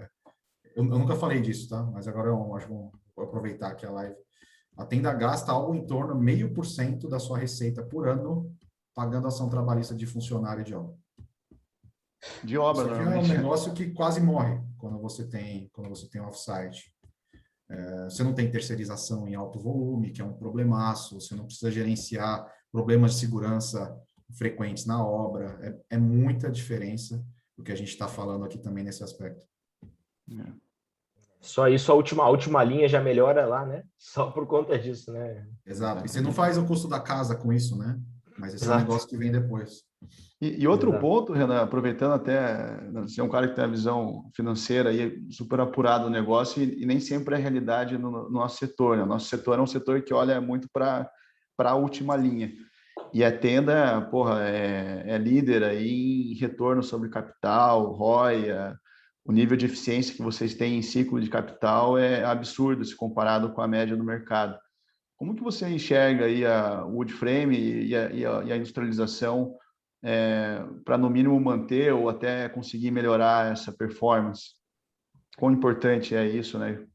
Eu nunca falei disso, tá? Mas agora eu acho que vou aproveitar aqui a live. A Tenda gasta algo em torno de 0,5% da sua receita por ano pagando ação trabalhista de funcionário de obra. De obra, Isso aqui é um negócio que quase morre quando você tem off-site. Você não tem terceirização em alto volume, que é um problemaço. Você não precisa gerenciar problemas de segurança frequentes na obra. É muita diferença do que a gente está falando aqui também nesse aspecto. Só isso, a última linha já melhora lá, né? Só por conta disso, né? Exato. E você não faz o custo da casa com isso, né? Mas esse é um negócio que vem depois. E outro ponto, Renan, aproveitando até, você é um cara que tem a visão financeira aí super apurado do negócio e nem sempre é a realidade no nosso setor, né? O nosso setor é um setor que olha muito para a última linha. E a Tenda, porra, é líder aí em retorno sobre capital, ROI, o nível de eficiência que vocês têm em ciclo de capital é absurdo se comparado com a média do mercado. Como que você enxerga aí a wood frame e a industrialização para, no mínimo, manter ou até conseguir melhorar essa performance? Quão importante é isso, né?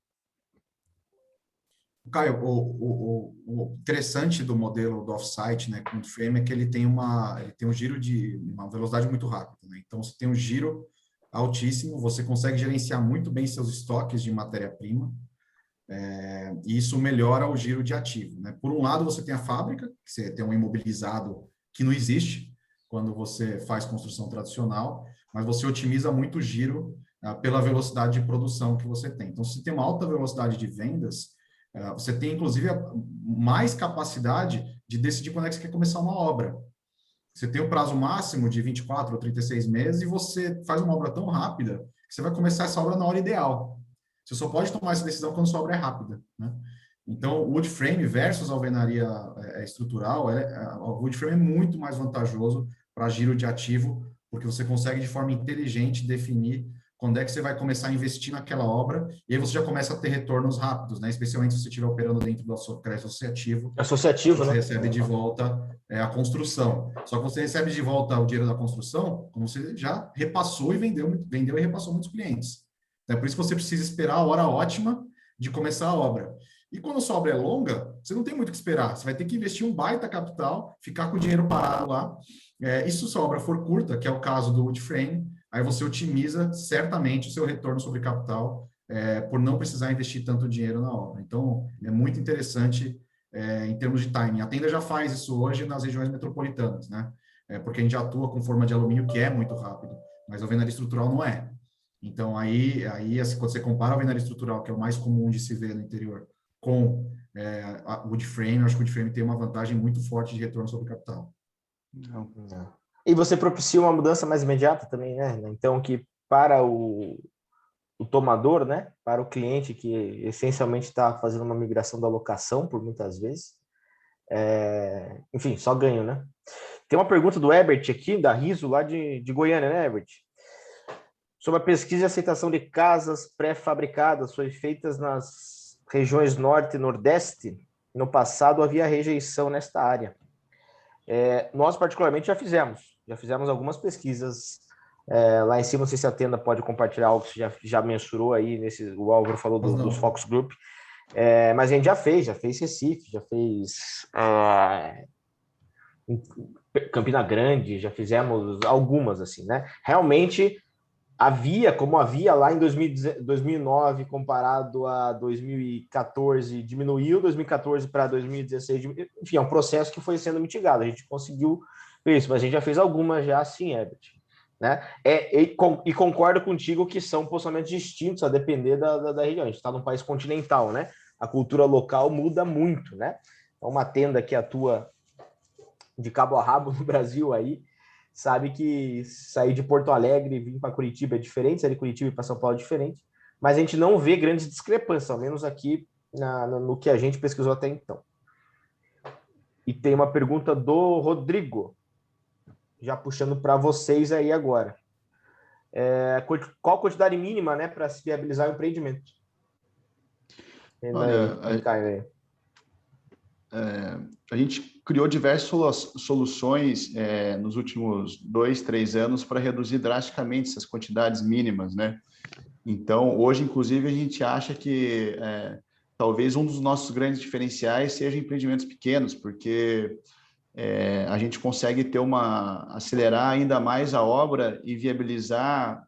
Caio, o interessante do modelo do off-site, né, com o frame, é que ele tem um giro de uma velocidade muito rápida, né? Então, você tem um giro altíssimo, você consegue gerenciar muito bem seus estoques de matéria-prima, e isso melhora o giro de ativo, né? Por um lado, você tem a fábrica, que você tem um imobilizado que não existe quando você faz construção tradicional, mas você otimiza muito o giro pela velocidade de produção que você tem. Então, se você tem uma alta velocidade de vendas, Você tem, inclusive, mais capacidade de decidir quando é que você quer começar uma obra. Você tem o prazo máximo de 24 ou 36 meses e você faz uma obra tão rápida que você vai começar essa obra na hora ideal. Você só pode tomar essa decisão quando sua obra é rápida, né? Então, o wood frame versus a alvenaria estrutural, o wood frame é muito mais vantajoso para giro de ativo, porque você consegue, de forma inteligente, definir quando é que você vai começar a investir naquela obra, e aí você já começa a ter retornos rápidos, né? Especialmente se você estiver operando dentro do crédito associativo. Associativo, você né? recebe de volta a construção. Só que você recebe de volta o dinheiro da construção quando você já repassou e vendeu e repassou muitos clientes. Então, é por isso que você precisa esperar a hora ótima de começar a obra. E quando a sua obra é longa, você não tem muito o que esperar. Você vai ter que investir um baita capital, ficar com o dinheiro parado lá. E se a sua obra for curta, que é o caso do wood frame, aí você otimiza certamente o seu retorno sobre capital por não precisar investir tanto dinheiro na obra. Então, é muito interessante em termos de timing. A Tenda já faz isso hoje nas regiões metropolitanas, né? Porque a gente atua com forma de alumínio que é muito rápido, mas a alvenaria estrutural não é. Então, aí assim, quando você compara a alvenaria estrutural, que é o mais comum de se ver no interior, com a wood frame, eu acho que o wood frame tem uma vantagem muito forte de retorno sobre capital. Não. E você propicia uma mudança mais imediata também, né? Então, que para o tomador, né? Para o cliente que essencialmente está fazendo uma migração da locação, por muitas vezes, enfim, só ganho, né? Tem uma pergunta do Herbert aqui, da Riso, lá de Goiânia, né, Herbert? Sobre a pesquisa e aceitação de casas pré-fabricadas, foi feitas nas regiões Norte e Nordeste. No passado havia rejeição nesta área. Nós, particularmente, já fizemos algumas pesquisas lá em cima. Não sei se a Tenda pode compartilhar algo que você já mensurou aí, o Álvaro falou dos Focus Group, mas a gente já fez Recife, já fez Campina Grande, já fizemos algumas, assim, né? Realmente, como havia lá em 2009, comparado a 2014, diminuiu, 2014 para 2016, enfim, é um processo que foi sendo mitigado, a gente conseguiu ver isso, mas a gente já fez algumas já, sim, Herbert, né? E concordo contigo que são posicionamentos distintos a depender da região, a gente está num país continental, né? A cultura local muda muito, né? Então, uma Tenda que atua de cabo a rabo no Brasil aí, sabe que sair de Porto Alegre e vir para Curitiba é diferente, sair de Curitiba e para São Paulo é diferente, mas a gente não vê grandes discrepâncias, ao menos aqui no que a gente pesquisou até então. E tem uma pergunta do Rodrigo, já puxando para vocês aí agora. Qual a quantidade mínima, né, para se viabilizar o empreendimento? Olha, a gente criou diversas soluções nos últimos 2, 3 anos para reduzir drasticamente essas quantidades mínimas, né? Então, hoje, inclusive, a gente acha que talvez um dos nossos grandes diferenciais seja empreendimentos pequenos, porque a gente consegue acelerar ainda mais a obra e viabilizar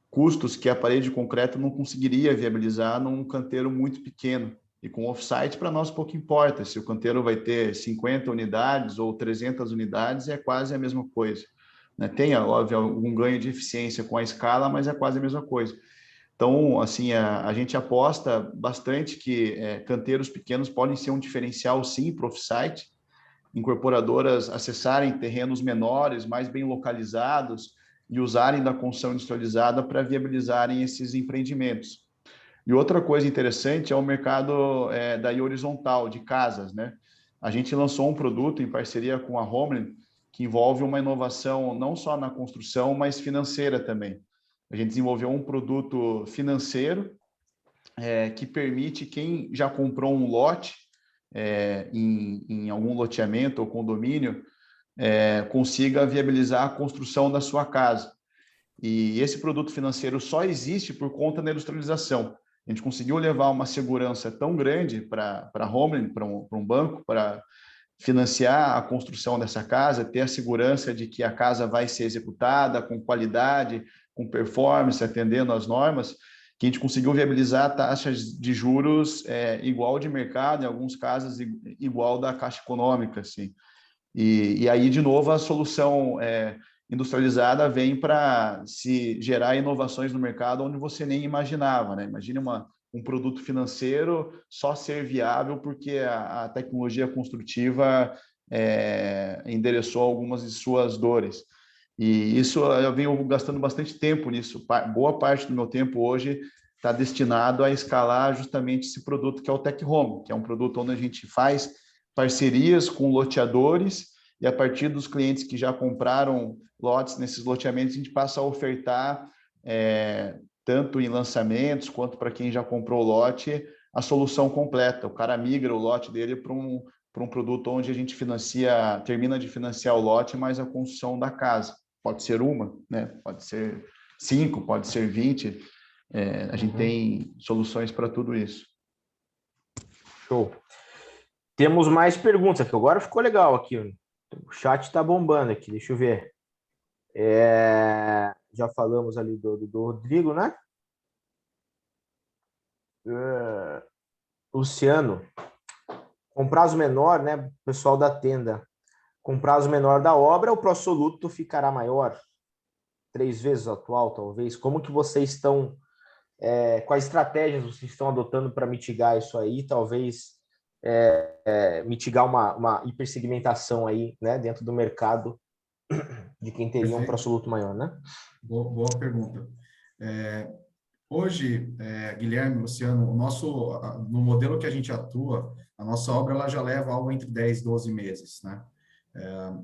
custos que a parede de concreto não conseguiria viabilizar num canteiro muito pequeno. E com off-site, para nós, pouco importa. Se o canteiro vai ter 50 unidades ou 300 unidades, é quase a mesma coisa. Né? Tem, óbvio, algum ganho de eficiência com a escala, mas é quase a mesma coisa. Então, assim, a gente aposta bastante que canteiros pequenos podem ser um diferencial, sim, para o off-site. Incorporadoras acessarem terrenos menores, mais bem localizados, e usarem da construção industrializada para viabilizarem esses empreendimentos. E outra coisa interessante é o mercado daí horizontal, de casas, né? A gente lançou um produto em parceria com a Homeland, que envolve uma inovação não só na construção, mas financeira também. A gente desenvolveu um produto financeiro que permite quem já comprou um lote em algum loteamento ou condomínio consiga viabilizar a construção da sua casa. E esse produto financeiro só existe por conta da industrialização. A gente conseguiu levar uma segurança tão grande para a Homeland, para um banco, para financiar a construção dessa casa, ter a segurança de que a casa vai ser executada com qualidade, com performance, atendendo às normas, que a gente conseguiu viabilizar taxas de juros igual de mercado, em alguns casos igual da Caixa Econômica, assim. E aí, de novo, a solução industrializada vem para se gerar inovações no mercado onde você nem imaginava, né? Imagine um produto financeiro só ser viável porque a tecnologia construtiva endereçou algumas de suas dores. E isso eu venho gastando bastante tempo nisso. Boa parte do meu tempo hoje está destinado a escalar justamente esse produto que é o Tech Home, que é um produto onde a gente faz parcerias com loteadores e a partir dos clientes que já compraram lotes nesses loteamentos, a gente passa a ofertar tanto em lançamentos quanto para quem já comprou o lote, a solução completa. O cara migra o lote dele para um produto onde a gente termina de financiar o lote, mais a construção da casa. Pode ser uma, né? Pode ser 5, pode ser 20. A gente tem soluções para tudo isso. Show. Temos mais perguntas aqui. Agora ficou legal aqui. O chat está bombando aqui. Deixa eu ver. Já falamos ali do Rodrigo, né? Luciano. Com prazo menor, né? Pessoal da tenda. Com prazo menor da obra, o pró-soluto ficará maior? 3 vezes o atual, talvez? Como que vocês estão... quais estratégias vocês estão adotando para mitigar isso aí? Talvez mitigar uma hipersegmentação aí, né? Dentro do mercado de quem teria um pró-soluto maior, né? Boa pergunta. Hoje, Guilherme, Luciano, no modelo que a gente atua, a nossa obra ela já leva algo entre 10 e 12 meses, né?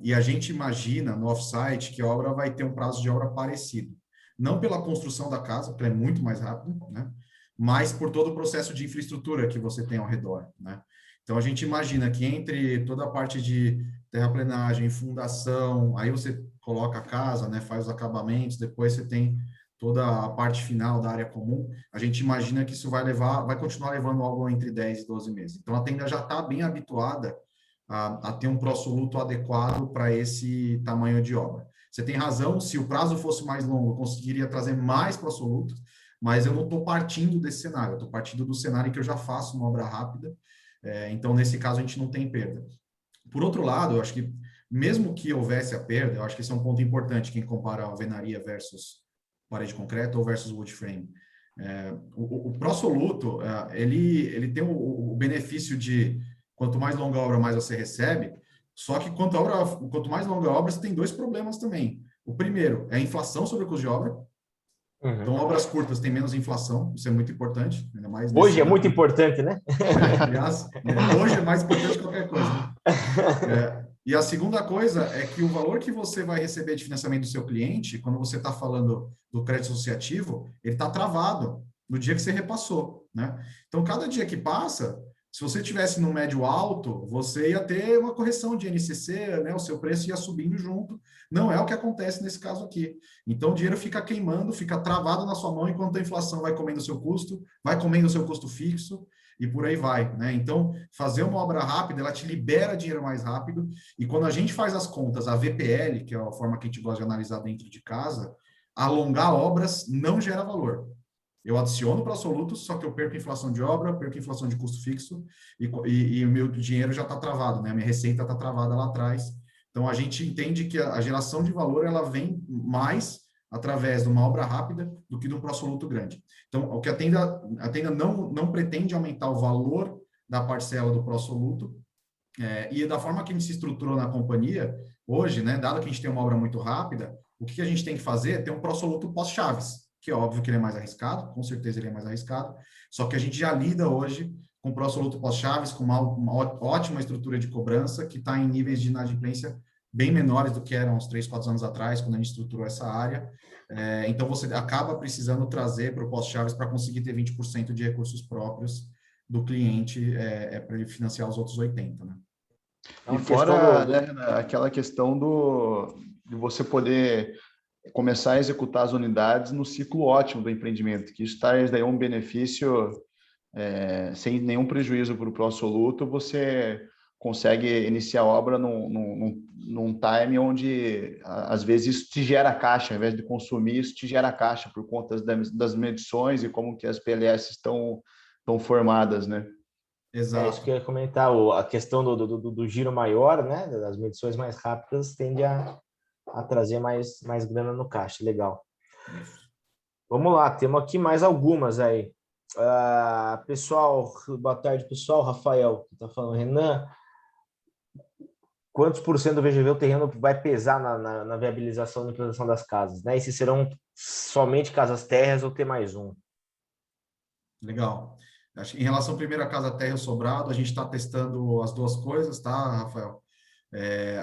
E a gente imagina no off-site que a obra vai ter um prazo de obra parecido. Não pela construção da casa, porque é muito mais rápido, né? Mas por todo o processo de infraestrutura que você tem ao redor, né? Então, a gente imagina que entre toda a parte de terraplenagem, fundação, aí você coloca a casa, né? Faz os acabamentos, depois você tem toda a parte final da área comum, a gente imagina que isso vai continuar levando algo entre 10 e 12 meses. Então, a tenda já está bem habituada a ter um pró-soluto adequado para esse tamanho de obra. Você tem razão, se o prazo fosse mais longo, eu conseguiria trazer mais pró-solutos, mas eu não estou partindo desse cenário, eu estou partindo do cenário em que eu já faço uma obra rápida, então, nesse caso, a gente não tem perda. Por outro lado, eu acho que, mesmo que houvesse a perda, eu acho que esse é um ponto importante, quem compara a alvenaria versus parede de concreto ou versus wood frame. O pró-soluto, ele tem o benefício de quanto mais longa a obra, mais você recebe, só que quanto mais longa a obra, você tem 2 problemas também. O primeiro é a inflação sobre o custo de obra. Então, obras curtas têm menos inflação, isso é muito importante. Ainda mais hoje é muito importante, né? Aliás, hoje é mais importante que qualquer coisa. E a segunda coisa é que o valor que você vai receber de financiamento do seu cliente, quando você está falando do crédito associativo, ele está travado no dia que você repassou, né? Então, cada dia que passa, se você tivesse no médio alto, você ia ter uma correção de INCC, né? O seu preço ia subindo junto. Não é o que acontece nesse caso aqui. Então, o dinheiro fica queimando, fica travado na sua mão, enquanto a inflação vai comendo o seu custo, vai comendo o seu custo fixo, e por aí vai, né? Então, fazer uma obra rápida, ela te libera dinheiro mais rápido, e quando a gente faz as contas, a VPL, que é a forma que a gente gosta de analisar dentro de casa, alongar obras não gera valor. Eu adiciono para solutos, só que eu perco inflação de obra, perco inflação de custo fixo, e o meu dinheiro já está travado, né? A minha receita está travada lá atrás. Então, a gente entende que a geração de valor, ela vem mais através de uma obra rápida do que de um pró-soluto grande. Então, o que a tenda não pretende aumentar o valor da parcela do pró-soluto, e da forma que a gente se estruturou na companhia, hoje, né, dado que a gente tem uma obra muito rápida, o que a gente tem que fazer é ter um pró-soluto pós-chaves, que é óbvio que ele é mais arriscado, com certeza ele é mais arriscado, só que a gente já lida hoje com pró-soluto pós-chaves, com uma ótima estrutura de cobrança, que está em níveis de inadimplência bem menores do que eram uns 3, 4 anos atrás, quando a gente estruturou essa área. Então, você acaba precisando trazer para o pós-chaves para conseguir ter 20% de recursos próprios do cliente para ele financiar os outros 80%, né? E fora aquela questão de você poder começar a executar as unidades no ciclo ótimo do empreendimento, que isso traz daí um benefício sem nenhum prejuízo para o pró-soluto, você consegue iniciar a obra num time onde, às vezes, isso te gera caixa, ao invés de consumir, isso te gera caixa por conta das medições e como que as PLS estão formadas, né? Exato. Isso que eu ia comentar, a questão do giro maior, né, das medições mais rápidas, tende a trazer mais grana no caixa. Legal. Vamos lá, temos aqui mais algumas aí. Pessoal, boa tarde, pessoal. Rafael, que está falando, Renan, quantos por cento do VGV o terreno vai pesar na viabilização da implantação das casas, né? E se serão somente casas térreas ou ter mais um? Legal. Acho que em relação primeiro à casa terra e ao sobrado, a gente está testando as duas coisas, tá, Rafael?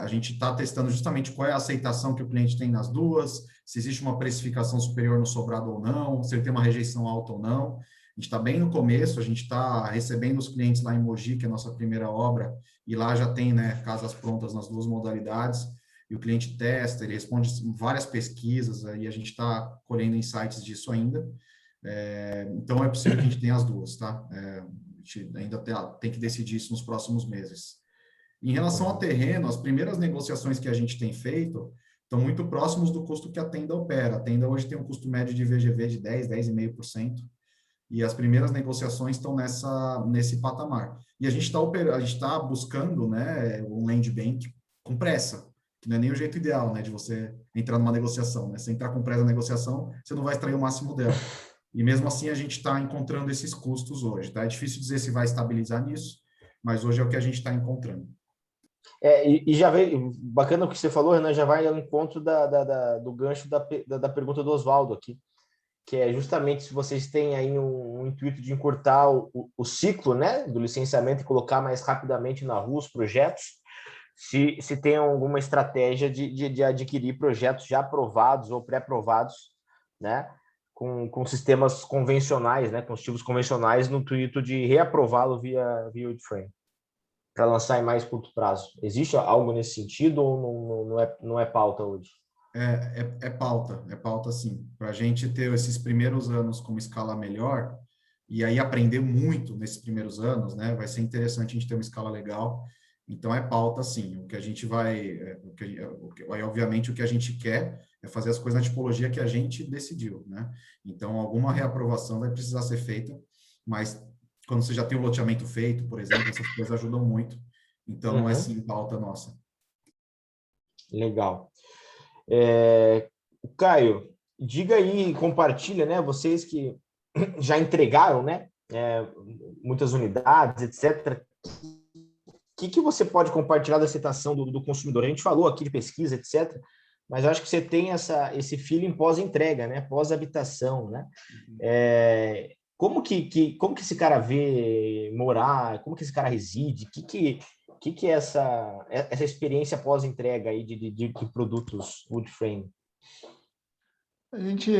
A gente está testando justamente qual é a aceitação que o cliente tem nas duas, se existe uma precificação superior no sobrado ou não, se ele tem uma rejeição alta ou não. A gente está bem no começo, a gente está recebendo os clientes lá em Mogi, que é a nossa primeira obra, e lá já tem, né, casas prontas nas duas modalidades, e o cliente testa, ele responde várias pesquisas, aí a gente está colhendo insights disso ainda. Então, é possível que a gente tenha as duas, tá? A gente ainda tem que decidir isso nos próximos meses. Em relação ao terreno, as primeiras negociações que a gente tem feito estão muito próximos do custo que a Tenda opera. A Tenda hoje tem um custo médio de VGV de 10, 10,5%, e as primeiras negociações estão nesse patamar. E a gente está buscando, né, um land bank com pressa, que não é nem o jeito ideal, né, de você entrar numa negociação, né? Se entrar com pressa na negociação, você não vai extrair o máximo dela. E mesmo assim a gente está encontrando esses custos hoje, tá? É difícil dizer se vai estabilizar nisso, mas hoje é o que a gente está encontrando. E já veio, bacana o que você falou, Renan, já vai ao encontro do gancho da pergunta do Oswaldo aqui, que é justamente se vocês têm aí um intuito de encurtar o ciclo, né, do licenciamento e colocar mais rapidamente na rua os projetos, se tem alguma estratégia de adquirir projetos já aprovados ou pré-aprovados, né, com sistemas convencionais, né, com ativos convencionais, no intuito de reaprová-lo via Woodframe, para lançar em mais curto prazo. Existe algo nesse sentido ou não é pauta hoje? É pauta sim. Para a gente ter esses primeiros anos com uma escala melhor, e aí aprender muito nesses primeiros anos, né? Vai ser interessante a gente ter uma escala legal. Então, é pauta sim. O que a gente obviamente, o que a gente quer é fazer as coisas na tipologia que a gente decidiu, né? Então, alguma reaprovação vai precisar ser feita, mas quando você já tem o loteamento feito, por exemplo, essas coisas ajudam muito. Então, é sim pauta nossa. Legal. Caio, diga aí, compartilha, né? Vocês que já entregaram, né? Muitas unidades, etc. O que você pode compartilhar da aceitação do consumidor? A gente falou aqui de pesquisa, etc. Mas eu acho que você tem esse feeling pós-entrega, né? Pós-habitação, né? Como que esse cara vê morar? Como que esse cara reside? O que é essa experiência pós-entrega aí de produtos Woodframe? A gente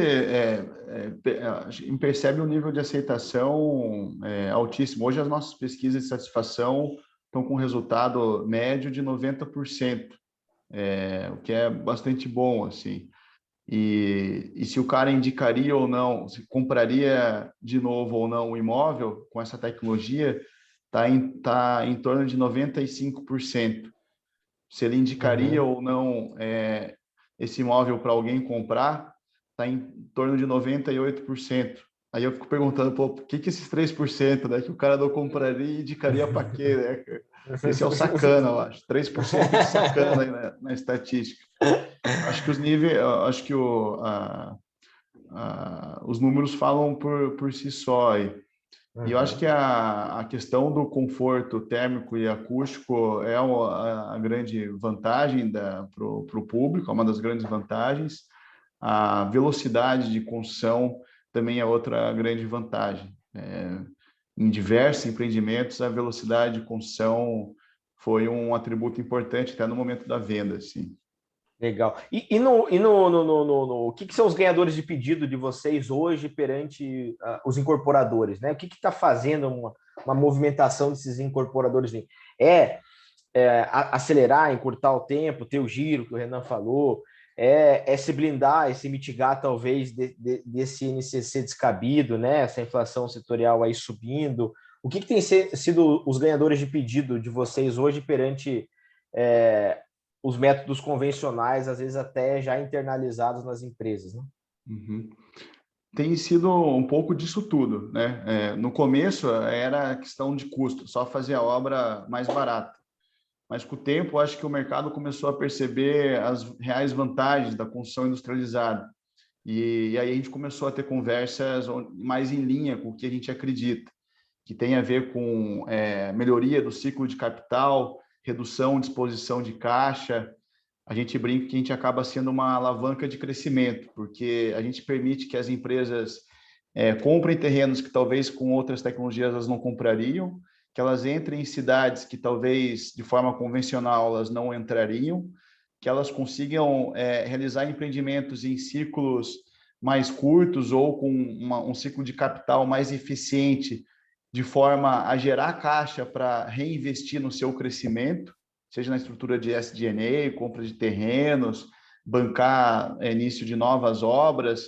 percebe um nível de aceitação altíssimo. Hoje, as nossas pesquisas de satisfação estão com resultado médio de 90%, o que é bastante bom, assim. E se o cara indicaria ou não, se compraria de novo ou não o imóvel com essa tecnologia, está em torno de 95%. Se ele indicaria ou não esse imóvel para alguém comprar, está em torno de 98%. Aí eu fico perguntando, pô, por que esses 3%, né, que o cara não compraria e indicaria para quê, né? Esse é o sacana, eu acho. 3% de sacana aí na estatística. Acho que os níveis, acho que os números falam por si só aí. E eu acho que a questão do conforto térmico e acústico é a grande vantagem para o público, é uma das grandes vantagens. A velocidade de construção também é outra grande vantagem. Em diversos empreendimentos, a velocidade de construção foi um atributo importante até no momento da venda, assim. Legal. O que são os ganhadores de pedido de vocês hoje perante os incorporadores, né? O que está fazendo uma movimentação desses incorporadores? Acelerar, encurtar o tempo, ter o giro que o Renan falou, se blindar, se mitigar talvez desse INCC descabido, né? Essa inflação setorial aí subindo. O que tem sido os ganhadores de pedido de vocês hoje perante os métodos convencionais, às vezes até já internalizados nas empresas, né? Uhum. Tem sido um pouco disso tudo, né? No começo era questão de custo, só fazer a obra mais barata. Mas com o tempo, acho que o mercado começou a perceber as reais vantagens da construção industrializada. E aí a gente começou a ter conversas mais em linha com o que a gente acredita, que tem a ver com melhoria do ciclo de capital, redução de exposição de caixa. A gente brinca que a gente acaba sendo uma alavanca de crescimento, porque a gente permite que as empresas comprem terrenos que talvez com outras tecnologias elas não comprariam, que elas entrem em cidades que talvez de forma convencional elas não entrariam, que elas consigam realizar empreendimentos em ciclos mais curtos ou com um ciclo de capital mais eficiente, de forma a gerar caixa para reinvestir no seu crescimento, seja na estrutura de SG&A, compra de terrenos, bancar início de novas obras,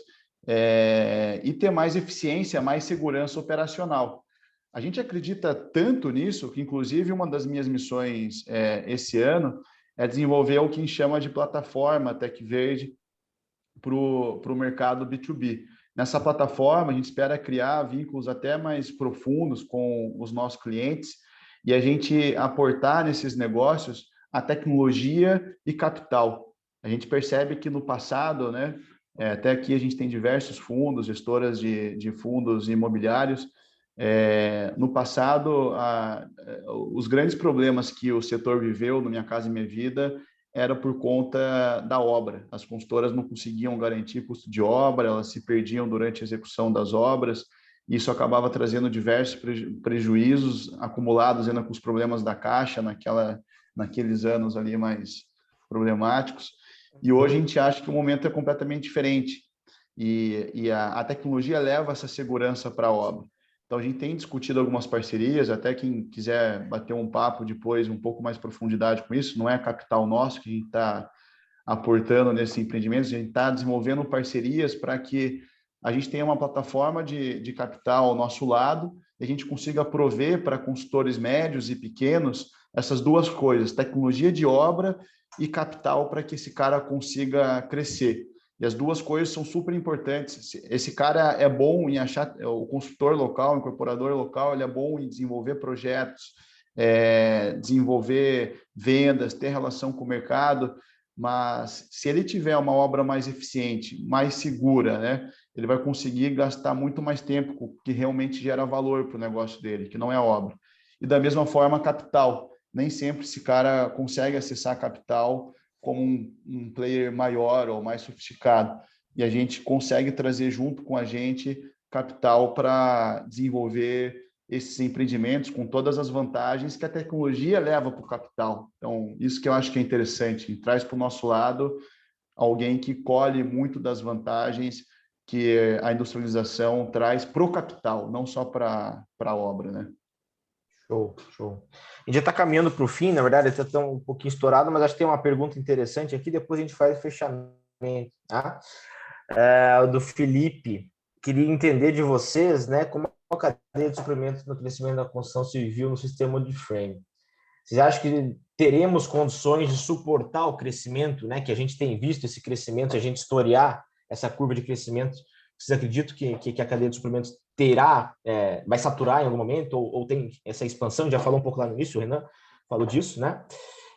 e ter mais eficiência, mais segurança operacional. A gente acredita tanto nisso que, inclusive, uma das minhas missões esse ano é desenvolver o que a gente chama de plataforma Tech Verde para o mercado B2B. Nessa plataforma, a gente espera criar vínculos até mais profundos com os nossos clientes e a gente aportar nesses negócios a tecnologia e capital. A gente percebe que no passado, né, até aqui a gente tem diversos fundos, gestoras de fundos imobiliários. No passado, os grandes problemas que o setor viveu no Minha Casa Minha Vida era por conta da obra. As consultoras não conseguiam garantir custo de obra, elas se perdiam durante a execução das obras, e isso acabava trazendo diversos prejuízos acumulados ainda com os problemas da Caixa naqueles anos ali mais problemáticos. E hoje a gente acha que o momento é completamente diferente e a tecnologia leva essa segurança para a obra. Então, a gente tem discutido algumas parcerias, até quem quiser bater um papo depois, um pouco mais profundidade com isso, não é capital nosso que a gente está aportando nesses empreendimentos, a gente está desenvolvendo parcerias para que a gente tenha uma plataforma de capital ao nosso lado e a gente consiga prover para consultores médios e pequenos essas duas coisas, tecnologia de obra e capital para que esse cara consiga crescer. E as duas coisas são super importantes. Esse cara é bom em achar, o consultor local, o incorporador local, ele é bom em desenvolver projetos, desenvolver vendas, ter relação com o mercado, mas se ele tiver uma obra mais eficiente, mais segura, né, ele vai conseguir gastar muito mais tempo com o que realmente gera valor para o negócio dele, que não é a obra. E da mesma forma, capital. Nem sempre esse cara consegue acessar capital como um player maior ou mais sofisticado. E a gente consegue trazer junto com a gente capital para desenvolver esses empreendimentos com todas as vantagens que a tecnologia leva para o capital. Então, isso que eu acho que é interessante, traz para o nosso lado alguém que colhe muito das vantagens que a industrialização traz para o capital, não só para a obra, né? Show, show. A gente já está caminhando para o fim, na verdade, está um pouquinho estourado, mas acho que tem uma pergunta interessante aqui, depois a gente faz o fechamento, tá? Do Felipe, queria entender de vocês, né, como a cadeia de suprimentos no crescimento da construção civil no sistema de frame. Vocês acham que teremos condições de suportar o crescimento, né, que a gente tem visto esse crescimento, a gente historiar essa curva de crescimento? Vocês acreditam que a cadeia de suprimentos vai saturar em algum momento, ou tem essa expansão? Já falou um pouco lá no início, o Renan falou disso, né?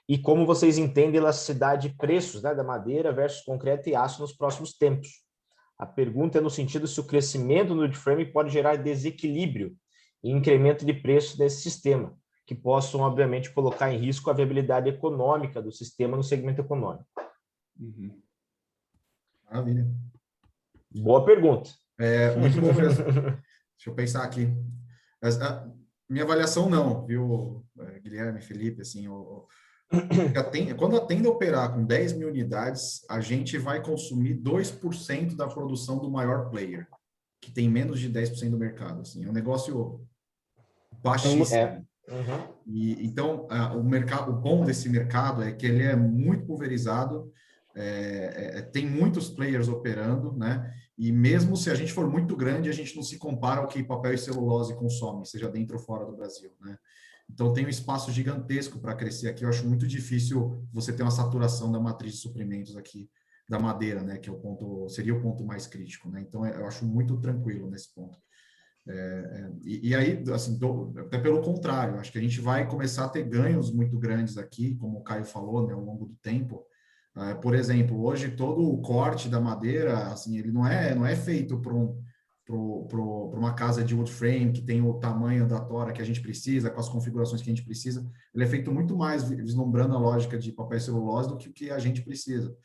E como vocês entendem a elasticidade de preços, né, da madeira versus concreto e aço nos próximos tempos? A pergunta é no sentido se o crescimento no wood frame pode gerar desequilíbrio e incremento de preços desse sistema, que possam, obviamente, colocar em risco a viabilidade econômica do sistema no segmento econômico. Uhum. Maravilha. Boa pergunta. Muito bom mesmo. Deixa eu pensar aqui. Minha avaliação não, viu, Guilherme, Felipe, assim, quando a tenda operar com 10 mil unidades, a gente vai consumir 2% da produção do maior player, que tem menos de 10% do mercado. Assim, é um negócio baixíssimo. E, então, o bom desse mercado é que ele é muito pulverizado, tem muitos players operando, né? E mesmo se a gente for muito grande, a gente não se compara ao que papel e celulose consome, seja dentro ou fora do Brasil, né? Então, tem um espaço gigantesco para crescer aqui. Eu acho muito difícil você ter uma saturação da matriz de suprimentos aqui, da madeira, né? Que é seria o ponto mais crítico, né? Então, eu acho muito tranquilo nesse ponto. E aí, assim, até pelo contrário, acho que a gente vai começar a ter ganhos muito grandes aqui, como o Caio falou, né, ao longo do tempo, Por exemplo, hoje todo o corte da madeira, assim, ele não é feito para uma casa de wood frame que tem o tamanho da tora que a gente precisa, com as configurações que a gente precisa. Ele é feito muito mais vislumbrando a lógica de papel e celulose do que o que a gente precisa.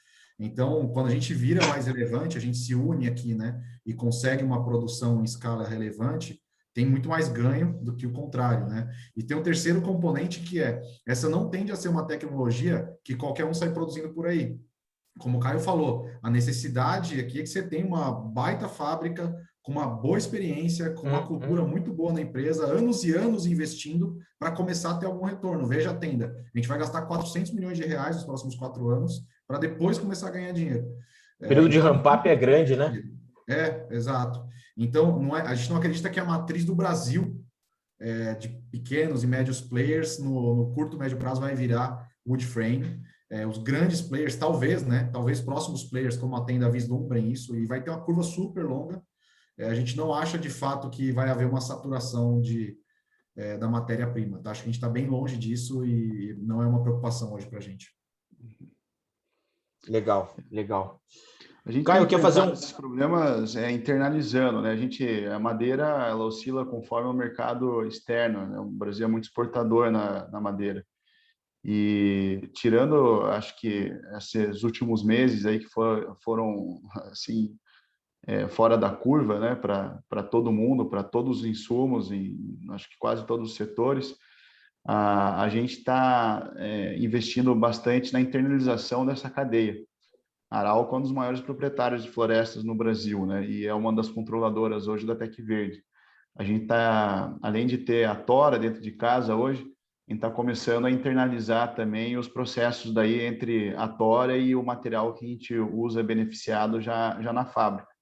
Então, quando a gente vira mais relevante, a gente se une aqui, né, e consegue uma produção em escala relevante, tem muito mais ganho do que o contrário, né? E tem um terceiro componente que essa não tende a ser uma tecnologia que qualquer um sai produzindo por aí. Como o Caio falou, a necessidade aqui é que você tenha uma baita fábrica com uma boa experiência, com uma cultura muito boa na empresa, anos e anos investindo para começar a ter algum retorno. Veja a Tenda, a gente vai gastar 400 milhões de reais nos próximos 4 anos para depois começar a ganhar dinheiro. O período de ramp-up é grande, né? Exato. Então, a gente não acredita que a matriz do Brasil, de pequenos e médios players, no curto e médio prazo, vai virar wood frame. Os grandes players, talvez, né? Talvez próximos players, como a Tenda, vislumbrem isso, e vai ter uma curva super longa. A gente não acha, de fato, que vai haver uma saturação da matéria-prima. Tá? Acho que a gente está bem longe disso e não é uma preocupação hoje para a gente. Legal, legal. A gente Caio, quer fazer esses problemas internalizando, né? A madeira, ela oscila conforme o mercado externo, né? O Brasil é muito exportador na madeira. E tirando, acho que esses últimos meses aí que foram assim, fora da curva, né? Para todo mundo, para todos os insumos, e acho que quase todos os setores, a gente está investindo bastante na internalização dessa cadeia. A Arauco é um dos maiores proprietários de florestas no Brasil, né? E é uma das controladoras hoje da Tec Verde. A gente está, além de ter a tora dentro de casa hoje, a gente está começando a internalizar também os processos daí entre a tora e o material que a gente usa beneficiado já na fábrica.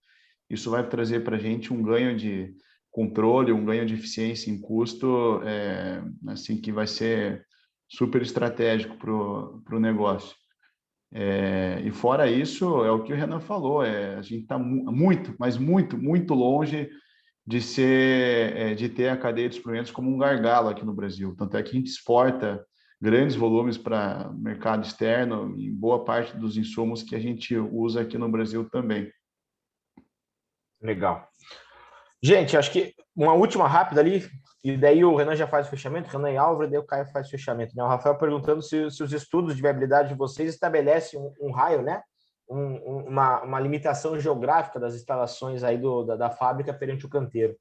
Isso vai trazer para a gente um ganho de controle, um ganho de eficiência em custo, assim, que vai ser super estratégico para o negócio. E fora isso, é o que o Renan falou, a gente está muito, mas muito, muito longe de ter a cadeia de suprimentos como um gargalo aqui no Brasil. Tanto é que a gente exporta grandes volumes para o mercado externo e boa parte dos insumos que a gente usa aqui no Brasil também. Legal. Gente, acho que uma última rápida ali, e daí o Renan já faz o fechamento, Renan e Álvaro, e daí o Caio faz o fechamento. Né? O Rafael perguntando se os estudos de viabilidade de vocês estabelecem um raio, né? Uma limitação geográfica das instalações aí da fábrica perante o canteiro.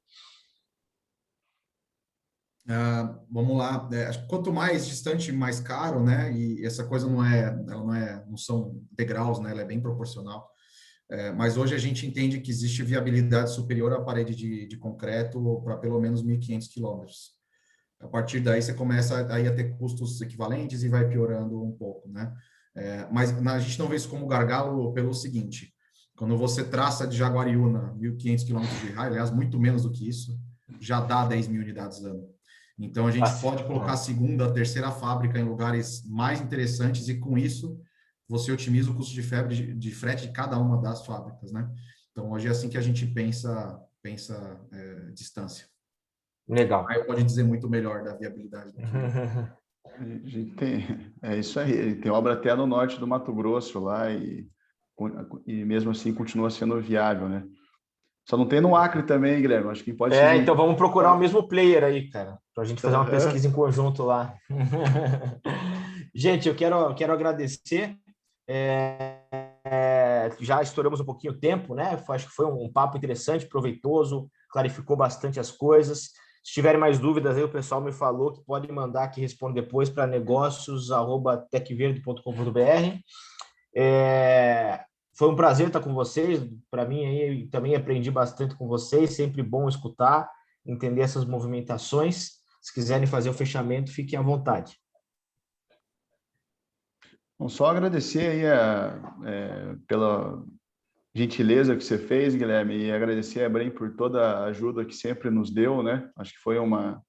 Vamos lá. Quanto mais distante, mais caro, né? E essa coisa não são degraus, né? Ela é bem proporcional. Mas hoje a gente entende que existe viabilidade superior à parede de concreto para pelo menos 1.500 quilômetros. A partir daí você começa a ter custos equivalentes e vai piorando um pouco, né? Mas a gente não vê isso como gargalo pelo seguinte: quando você traça de Jaguariúna 1.500 quilômetros de raio, aliás, muito menos do que isso, já dá 10.000 unidades ano. Então a gente pode colocar a segunda, a terceira fábrica em lugares mais interessantes e com isso você otimiza o custo de frete de cada uma das fábricas, né? Então, hoje é assim que a gente pensa distância. Legal. Aí pode dizer muito melhor da viabilidade. A gente é isso aí. Tem obra até no norte do Mato Grosso lá e mesmo assim continua sendo viável, né? Só não tem no Acre também, Guilherme. Acho que pode ser. Então vamos procurar o mesmo player aí, cara, para a gente fazer uma pesquisa em conjunto lá. Gente, eu quero agradecer. Já estouramos um pouquinho o tempo, né? Acho que foi um papo interessante, proveitoso, clarificou bastante as coisas. Se tiverem mais dúvidas, aí o pessoal me falou que pode mandar que responda depois para negócios@tecverde.com.br. Foi um prazer estar com vocês. Para mim, aí, também aprendi bastante com vocês. Sempre bom escutar, entender essas movimentações. Se quiserem fazer o fechamento, fiquem à vontade. Bom, só agradecer aí pela gentileza que você fez, Guilherme, e agradecer a Brem por toda a ajuda que sempre nos deu, né? Acho que foi uma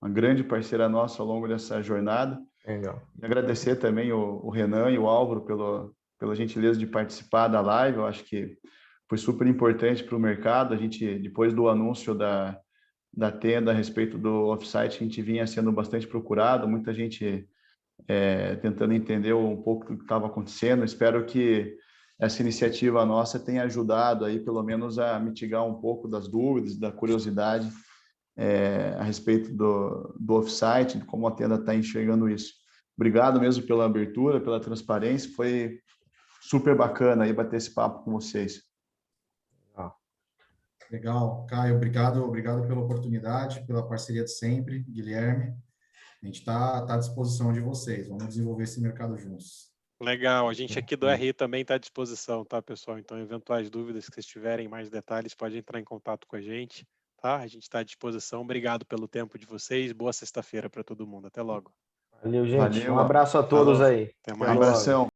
grande parceira nossa ao longo dessa jornada. Legal. E agradecer também o Renan e o Álvaro pela gentileza de participar da live. Eu acho que foi super importante para o mercado. A gente, depois do anúncio da Tenda a respeito do offsite, a gente vinha sendo bastante procurado, muita gente tentando entender um pouco do que estava acontecendo. Espero que essa iniciativa nossa tenha ajudado aí, pelo menos, a mitigar um pouco das dúvidas, da curiosidade a respeito do off-site, de como a Tenda está enxergando isso. Obrigado mesmo pela abertura, pela transparência, foi super bacana aí bater esse papo com vocês. Legal, Caio, obrigado pela oportunidade, pela parceria de sempre, Guilherme. A gente está à disposição de vocês, vamos desenvolver esse mercado juntos. Legal, a gente aqui do RI também está à disposição, tá, pessoal? Então, eventuais dúvidas que vocês tiverem, mais detalhes, pode entrar em contato com a gente, tá? A gente está à disposição. Obrigado pelo tempo de vocês. Boa sexta-feira para todo mundo. Até logo. Valeu, gente. Valeu. Um abraço a todos aí. Até Um mais. abração.